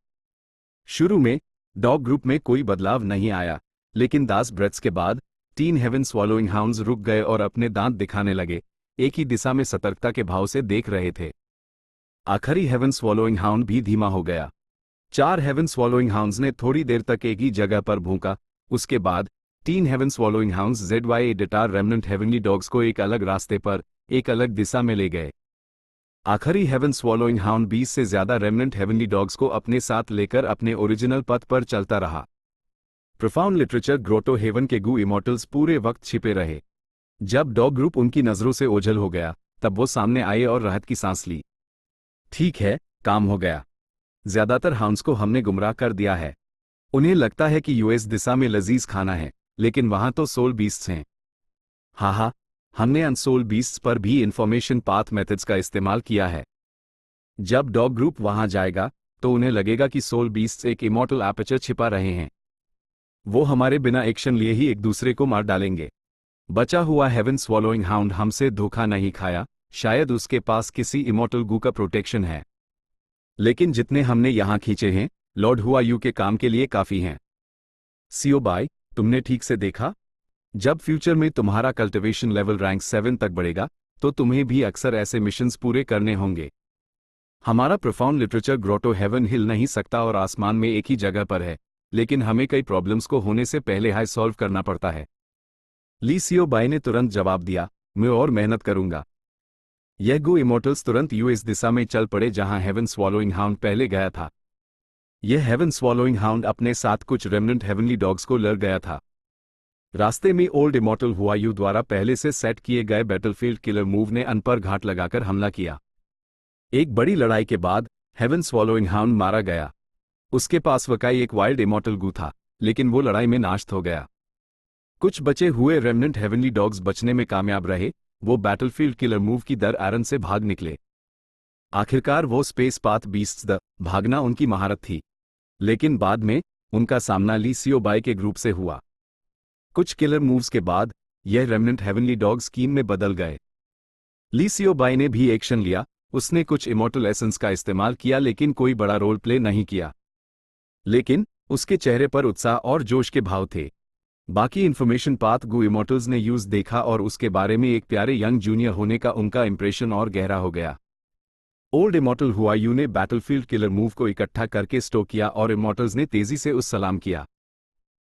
शुरू में डॉग ग्रुप में कोई बदलाव नहीं आया, लेकिन 10 ब्रेथ्स के बाद 3 हेवन स्वॉलोइंग हाउंड्स रुक गए और अपने दांत दिखाने लगे। एक ही दिशा में सतर्कता के भाव से देख रहे थे। आखिरी हेवन स्वॉलोइंग हाउंड भी धीमा हो गया। 4 हेवन स्वॉलोइंग हाउंड्स ने थोड़ी देर तक एक ही जगह पर भूंका। उसके बाद 3 हेवन स्वॉलोइंग हाउंड्स ZY डिटार रेमनेंट हेवनली डॉग्स को एक अलग रास्ते पर, एक अलग दिशा में ले गए। आखिरी हेवन स्वॉलोइंग हाउंड 20 से ज्यादा रेमनेंट हेवनली डॉग्स को अपने साथ लेकर अपने ओरिजिनल पथ पर चलता रहा। प्रोफाउंड लिटरेचर ग्रोटो हेवन के गू इमॉर्टल्स पूरे वक्त छिपे रहे। जब डॉग ग्रुप उनकी नजरों से ओझल हो गया तब वो सामने आए और राहत की सांस ली। ठीक है, काम हो गया। ज्यादातर हाउंड्स को हमने गुमराह कर दिया है। उन्हें लगता है कि यूएस दिशा में लजीज खाना है, लेकिन वहां तो सोल बीस्ट्स हैं। हाँ, हमने अनसोल बीस्ट्स पर भी इंफॉर्मेशन पाथ मेथड्स का इस्तेमाल किया है। जब डॉग ग्रुप वहां जाएगा तो उन्हें लगेगा कि सोल बीस्ट्स एक इमॉर्टल एपर्चर छिपा रहे हैं। वो हमारे बिना एक्शन लिए ही एक दूसरे को मार डालेंगे। बचा हुआ हेवन स्वॉलोइंग हाउंड हमसे धोखा नहीं खाया, शायद उसके पास किसी इमॉर्टल गू का प्रोटेक्शन है। लेकिन जितने हमने यहां खींचे हैं, लॉर्ड हुआ यू के काम के लिए काफी हैं। सियो बाई, तुमने ठीक से देखा? जब फ्यूचर में तुम्हारा कल्टिवेशन लेवल रैंक 7 तक बढ़ेगा तो तुम्हें भी अक्सर ऐसे मिशंस पूरे करने होंगे। हमारा प्रोफाउंड लिटरेचर ग्रोटो हेवन हिल नहीं सकता और आसमान में एक ही जगह पर है, लेकिन हमें कई प्रॉब्लम्स को होने से पहले हाई सॉल्व करना पड़ता है। ली सियो बाई ने तुरंत जवाब दिया, मैं और मेहनत करूंगा। यह गो इमॉर्टल्स तुरंत यूएस दिशा में चल पड़े जहां हेवन स्वॉलोइंग हाउंड पहले गया था। यह हेवन स्वॉलोइंग हाउंड अपने साथ कुछ रेमनेंट हेवनली डॉग्स को लड़ गया था। रास्ते में ओल्ड इमॉर्टल हुआ यू द्वारा पहले से सेट किए गए बैटलफील्ड किलर मूव ने अन पर घाट लगाकर हमला किया। एक बड़ी लड़ाई के बाद हेवन स्वॉलोइंग हाउंड मारा गया। उसके पास वकाई एक वाइल्ड इमॉर्टल गू था, लेकिन वो लड़ाई में नाश्त हो गया। कुछ बचे हुए रेमनेंट हेवनली डॉग्स बचने में कामयाब रहे। वो बैटलफील्ड किलर मूव की दर आरन से भाग निकले। आखिरकार वो स्पेस पाथ बीस्ट्स द भागना उनकी महारत थी। लेकिन बाद में उनका सामना ली सियो बाई के ग्रुप से हुआ। कुछ किलर मूव्स के बाद यह रेमनेंट हेवनली डॉग स्कीम में बदल गए। ली सियो बाई ने भी एक्शन लिया, उसने कुछ इमॉर्टल एसेंस का इस्तेमाल किया लेकिन कोई बड़ा रोल प्ले नहीं किया। लेकिन उसके चेहरे पर उत्साह और जोश के भाव थे। बाकी इन्फॉर्मेशन पाथ गू इमॉर्टल्स ने यूज देखा और उसके बारे में एक प्यारे यंग जूनियर होने का उनका इंप्रेशन और गहरा हो गया। ओल्ड इमॉर्टल हुआयू ने बैटलफील्ड किलर मूव को इकट्ठा करके स्टोक किया और इमॉर्टल्स ने तेजी से उस सलाम किया।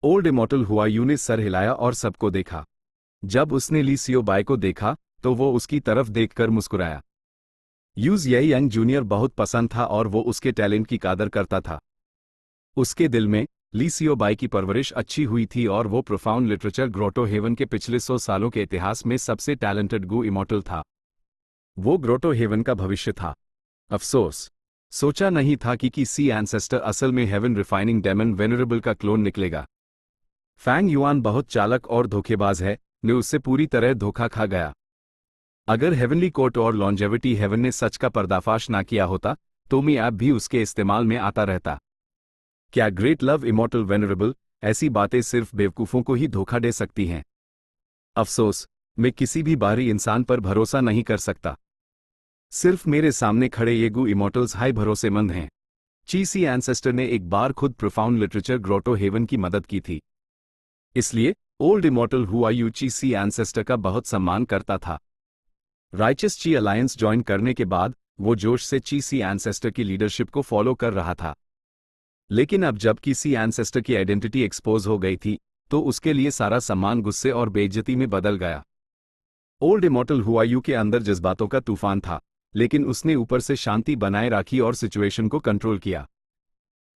ओल्ड इमॉर्टल हुआयू ने सर हिलाया और सबको देखा। जब उसने ली सियो बाई को देखा तो वो उसकी तरफ देखकर मुस्कुराया। यूज यही यंग जूनियर बहुत पसंद था और वो उसके टैलेंट की कदर करता था। उसके दिल में ली सियो बाई की परवरिश अच्छी हुई थी और वो प्रोफाउंड लिटरेचर ग्रोटो हेवन के पिछले 100 सालों के इतिहास में सबसे टैलेंटेड गू इमॉर्टल था। वो ग्रोटो हेवन का भविष्य था। अफसोस, सोचा नहीं था कि किसी एंसेस्टर असल में हेवन रिफाइनिंग डेमन वेनरेबल का क्लोन निकलेगा। फैंग युआन बहुत चालक और धोखेबाज है, ने उससे पूरी तरह धोखा खा गया। अगर हेवनली कोर्ट और लॉन्जेविटी हेवन ने सच का पर्दाफाश ना किया होता तो मी ऐप भी उसके इस्तेमाल में आता रहता। क्या ग्रेट लव इमॉर्टल वेनरेबल, ऐसी बातें सिर्फ बेवकूफ़ों को ही धोखा दे सकती हैं। अफसोस, मैं किसी भी बाहरी इंसान पर भरोसा नहीं कर सकता। सिर्फ मेरे सामने खड़े ये गू इमॉर्टल्स हाई भरोसेमंद हैं। चीसी एंसेस्टर ने एक बार खुद प्रोफाउंड लिटरेचर ग्रोटो हेवन की मदद की थी। इसलिए ओल्ड इमॉर्टल हुआयू चीसी एंसेस्टर का बहुत सम्मान करता था। राइचस ची अलायंस ज्वाइन करने के बाद वो जोश से चीसी एंसेस्टर की लीडरशिप को फॉलो कर रहा था। लेकिन अब जब किसी एंसेस्टर की आइडेंटिटी एक्सपोज हो गई थी तो उसके लिए सारा सम्मान गुस्से और बेइज्जती में बदल गया। ओल्ड इमॉर्टल हुआयू के अंदर जज्बातों का तूफान था, लेकिन उसने ऊपर से शांति बनाए रखी और सिचुएशन को कंट्रोल किया।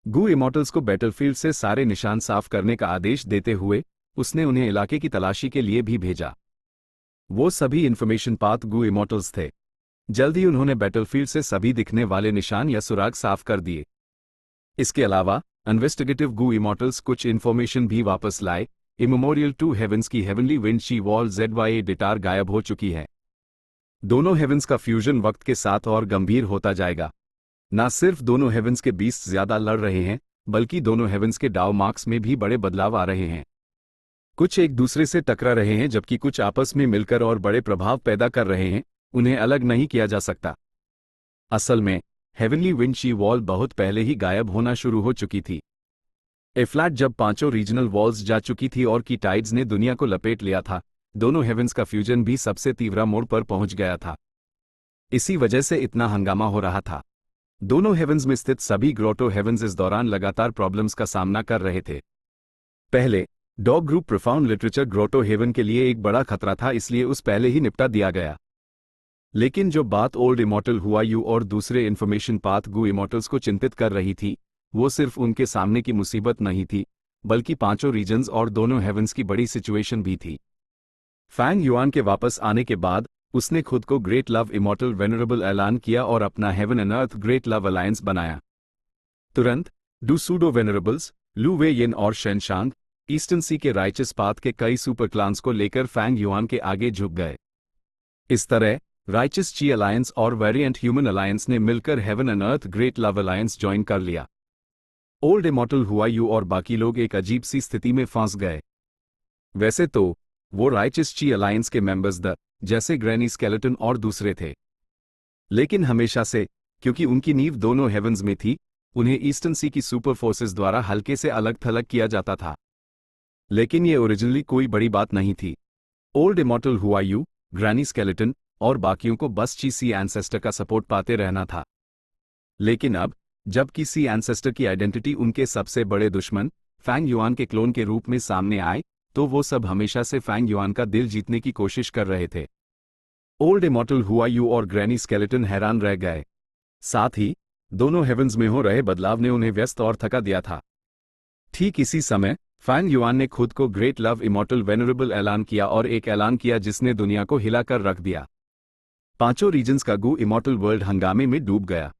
गू इमॉर्टल्स को बैटलफील्ड से सारे निशान साफ करने का आदेश देते हुए उसने उन्हें इलाके की तलाशी के लिए भी भेजा। वो सभी इन्फॉर्मेशन पाथ गू इमॉर्टल्स थे। जल्द ही उन्होंने बैटलफील्ड से सभी दिखने वाले निशान या सुराग साफ कर दिए। इसके अलावा इन्वेस्टिगेटिव गू इमॉर्टल्स कुछ इन्फॉर्मेशन भी वापस लाए। इमेमोरियल टू हेवंस की heavenly wind she wall ZYA डेटार गायब हो चुकी है। दोनों हेवंस का फ्यूजन वक्त के साथ और गंभीर होता जाएगा। न सिर्फ दोनों हेवंस के बीस्ट ज्यादा लड़ रहे हैं, बल्कि दोनों हेवंस के डाव मार्क्स में भी बड़े बदलाव आ रहे हैं। कुछ एक दूसरे से टकरा रहे हैं जबकि कुछ आपस में मिलकर और बड़े प्रभाव पैदा कर रहे हैं। उन्हें अलग नहीं किया जा सकता। असल में हेवनली विंड शी वॉल बहुत पहले ही गायब होना शुरू हो चुकी थी। एफ्लैट जब पांचों रीजनल वॉल्स जा चुकी थी और की टाइड्स ने दुनिया को लपेट लिया था, दोनों हेवंस का फ्यूजन भी सबसे तीव्र मोड़ पर पहुंच गया था। इसी वजह से इतना हंगामा हो रहा था। दोनों हेवंस में स्थित सभी ग्रोटो हेवंस इस दौरान लगातार प्रॉब्लम्स का सामना कर रहे थे। पहले dog group profound literature grotto heaven के लिए एक बड़ा खतरा था, इसलिए उस पहले ही निपटा दिया गया। लेकिन जो बात ओल्ड इमॉर्टल हुआयू और दूसरे इन्फॉर्मेशन पाथ गू इमॉर्टल्स को चिंतित कर रही थी, वो सिर्फ उनके सामने की मुसीबत नहीं थी, बल्कि पांचों रीजन्स और दोनों हेवंस की बड़ी सिचुएशन भी थी। फैंग युआन के वापस आने के बाद उसने खुद को ग्रेट लव इमॉर्टल वेनरेबल ऐलान किया और अपना heaven and earth great love alliance बनाया। तुरंत डू सूडो वेनरेबल्स, लू वे येन और शेनशांग ईस्टर्न सी के राइचस पाथ के कई सुपर क्लान्स को लेकर फैंग युआन के आगे झुक गए। इस तरह राइचस ची अलायंस और वेरिएंट ह्यूमन अलायंस ने मिलकर haven and earth great love alliance join कर लिया। ओल्ड इमॉर्टल हुआयू और बाकी लोग एक अजीब सी स्थिति में फंस गए। वैसे तो वो राइचस ची अलायंस के मेंबर्स जैसे ग्रैनी स्केलेटन और दूसरे थे, लेकिन हमेशा से क्योंकि उनकी नींव दोनों हेवंस में थी, उन्हें ईस्टर्न सी की सुपर फोर्सेस द्वारा हल्के से अलग थलग किया जाता था। लेकिन ये ओरिजिनली कोई बड़ी बात नहीं थी। ओल्ड इमॉर्टल हुआयू, ग्रैनी स्केलेटन और बाकियों को बस चीसी एंसेस्टर का सपोर्ट पाते रहना था। लेकिन अब जब किसी एंसेस्टर की आइडेंटिटी उनके सबसे बड़े दुश्मन फैंग युआन के क्लोन के रूप में सामने आए, तो वो सब हमेशा से फैंग युआन का दिल जीतने की कोशिश कर रहे थे। ओल्ड इमॉर्टल हुआयू और ग्रैनी स्केलेटन हैरान रह गए। साथ ही दोनों हेवंस में हो रहे बदलाव ने उन्हें व्यस्त और थका दिया था। ठीक इसी समय फैंग युआन ने खुद को ग्रेट लव इमॉर्टल वेनरेबल ऐलान किया और एक ऐलान किया जिसने दुनिया को हिलाकर रख दिया। पांचों रीजन्स का गू इमॉर्टल वर्ल्ड हंगामे में डूब गया।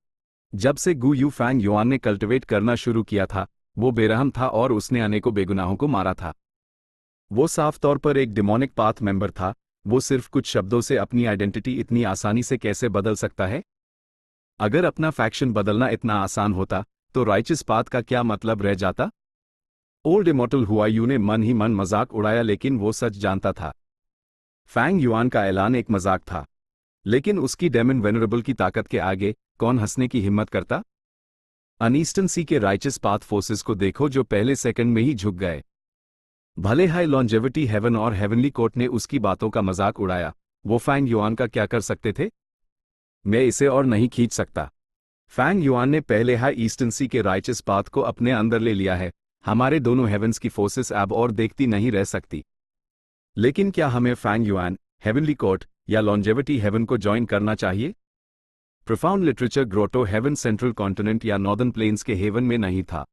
जब से गू यू फैंग युआन ने कल्टिवेट करना शुरू किया था, वो बेरहम था और उसने अनेकों बेगुनाहों को मारा था। वो साफ तौर पर एक डिमोनिक पाथ मेंबर था। वो सिर्फ कुछ शब्दों से अपनी आइडेंटिटी इतनी आसानी से कैसे बदल सकता है? अगर अपना फैक्शन बदलना इतना आसान होता तो राइचस पाथ का क्या मतलब रह जाता? ओल्ड इमॉर्टल हुआयू ने मन ही मन मजाक उड़ाया, लेकिन वो सच जानता था। फैंग युआन का ऐलान एक मजाक था, लेकिन उसकी डेमन वेनरेबल की ताकत के आगे कौन हंसने की हिम्मत करता? अनईस्टर्न सी के राइचस पाथ फोर्सेस को देखो, जो पहले सेकंड में ही झुक गए। भले हाई लॉन्जेविटी हेवन और हेवनली कोर्ट ने उसकी बातों का मजाक उड़ाया, वो फैंग युआन का क्या कर सकते थे? मैं इसे और नहीं खींच सकता। फैंग युआन ने पहले हाई ईस्टर्न सी के राइचस पाथ को अपने अंदर ले लिया है। हमारे दोनों हेवंस की फोर्सेस अब और देखती नहीं रह सकती। लेकिन क्या हमें फैंग युआन, हेवनली कोर्ट या लॉन्जेविटी हेवन को ज्वाइन करना चाहिए? Profound literature grotto heaven central continent या नॉर्दर्न प्लेन्स के हेवन में नहीं था।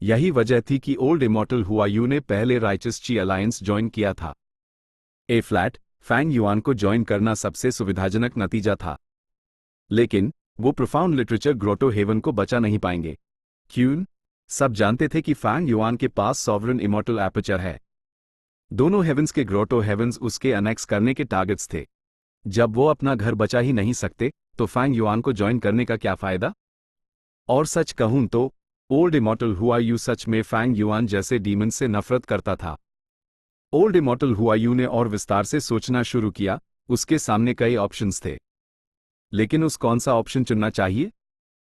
यही वजह थी कि ओल्ड इमॉर्टल हुआयू ने पहले राइचस ची अलायंस ज्वाइन किया था। ए फ्लैट फैंग युआन को ज्वाइन करना सबसे सुविधाजनक नतीजा था, लेकिन वो प्रोफाउंड लिटरेचर ग्रोटो हेवन को बचा नहीं पाएंगे। क्यों? सब जानते थे कि फैंग युआन के पास सॉवरन इमॉर्टल एपर्चर है। दोनों हेवंस के ग्रोटो हेवंस उसके अनेक्स करने के टारगेट्स थे। जब वो अपना घर बचा ही नहीं सकते तो फैंग युआन को ज्वाइन करने का क्या फायदा? और सच कहूं तो ओल्ड इमॉर्टल हुआयू सच में फैंग युआन जैसे डीमन से नफरत करता था। ओल्ड इमॉर्टल हुआयू ने और विस्तार से सोचना शुरू किया। उसके सामने कई ऑप्शंस थे, लेकिन उस कौन सा ऑप्शन चुनना चाहिए?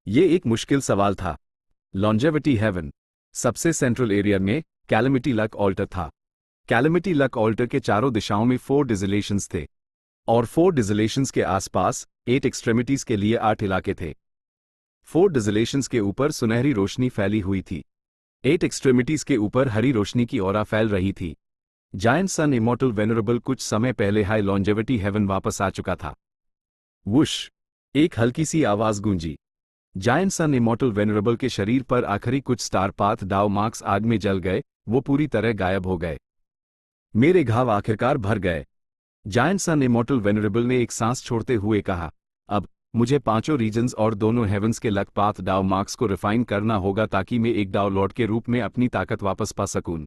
ये एक मुश्किल सवाल था। लॉन्जेविटी हेवन सबसे सेंट्रल एरिया में कैलेमिटी लक ऑल्टर था। कैलेमिटी लक ऑल्टर के चारों दिशाओं में 4 डिजिलेशंस थे, और 4 डिजिलेशंस के आसपास 8 एक्सट्रेमिटीज के लिए 8 इलाके थे। 4 डिजिलेशंस के ऊपर सुनहरी रोशनी फैली हुई थी। 8 एक्सट्रेमिटीज के ऊपर हरी रोशनी की ऑरा फैल रही थी। जायंट सन इमॉर्टल वेनरेबल कुछ समय पहले हाई लॉन्जेविटी हेवन वापस आ चुका था। वुश! एक हल्की सी आवाज गूंजी। जायंट सन इमॉर्टल वेनरेबल के शरीर पर आखिरी कुछ स्टार पाथ डाउ मार्क्स आग में जल गए। वो पूरी तरह गायब हो गए। मेरे घाव आखिरकार भर गए। जायंट सन इमॉर्टल वेनरेबल ने एक सांस छोड़ते हुए कहा, अब मुझे 5 रीजन्स और दोनों हेवंस के लक पाथ डाउ मार्क्स को रिफाइन करना होगा ताकि मैं एक डाउ लॉर्ड के रूप में अपनी ताकत वापस पा सकूं।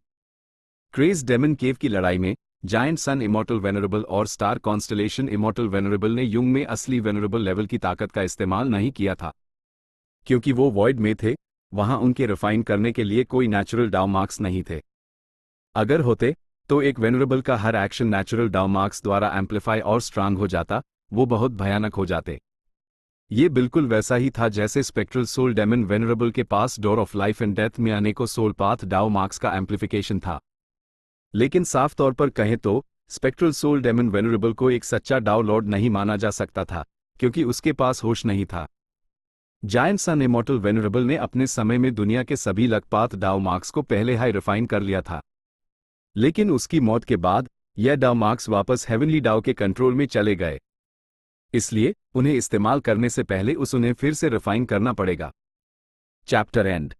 क्रेज डेमन केव की लड़ाई में जायंट सन इमॉर्टल वेनरेबल और स्टार कॉन्स्टलेशन इमॉर्टल वेनरेबल ने युंग में असली वेनरेबल लेवल की ताकत का इस्तेमाल नहीं किया था, क्योंकि वो वॉइड में थे। वहां उनके रिफाइन करने के लिए कोई नेचुरल डाउ मार्क्स नहीं थे। अगर होते तो एक वेनरेबल का हर एक्शन नेचुरल डाउ मार्क्स द्वारा एम्पलीफाई और स्ट्रांग हो जाता। वो बहुत भयानक हो जाते। ये बिल्कुल वैसा ही था जैसे स्पेक्ट्रल सोल डेमन वेनरेबल के पास door of life and death में अनेकों सोल पाथ डाउ मार्क्स का एम्पलीफिकेशन था। लेकिन साफ तौर पर कहें तो स्पेक्ट्रल सोल डेमन वेनरेबल को एक सच्चा डाउ लॉर्ड नहीं माना जा सकता था, क्योंकि उसके पास होश नहीं था। जायंट सन इमॉर्टल वेनरेबल ने अपने समय में दुनिया के सभी लकपाथ डाउ मार्क्स को पहले हाई रिफाइन कर लिया था, लेकिन उसकी मौत के बाद यह डाउ मार्क्स वापस हेवनली डाउ के कंट्रोल में चले गए। इसलिए उन्हें इस्तेमाल करने से पहले उन्हें फिर से रिफाइन करना पड़ेगा। Chapter and.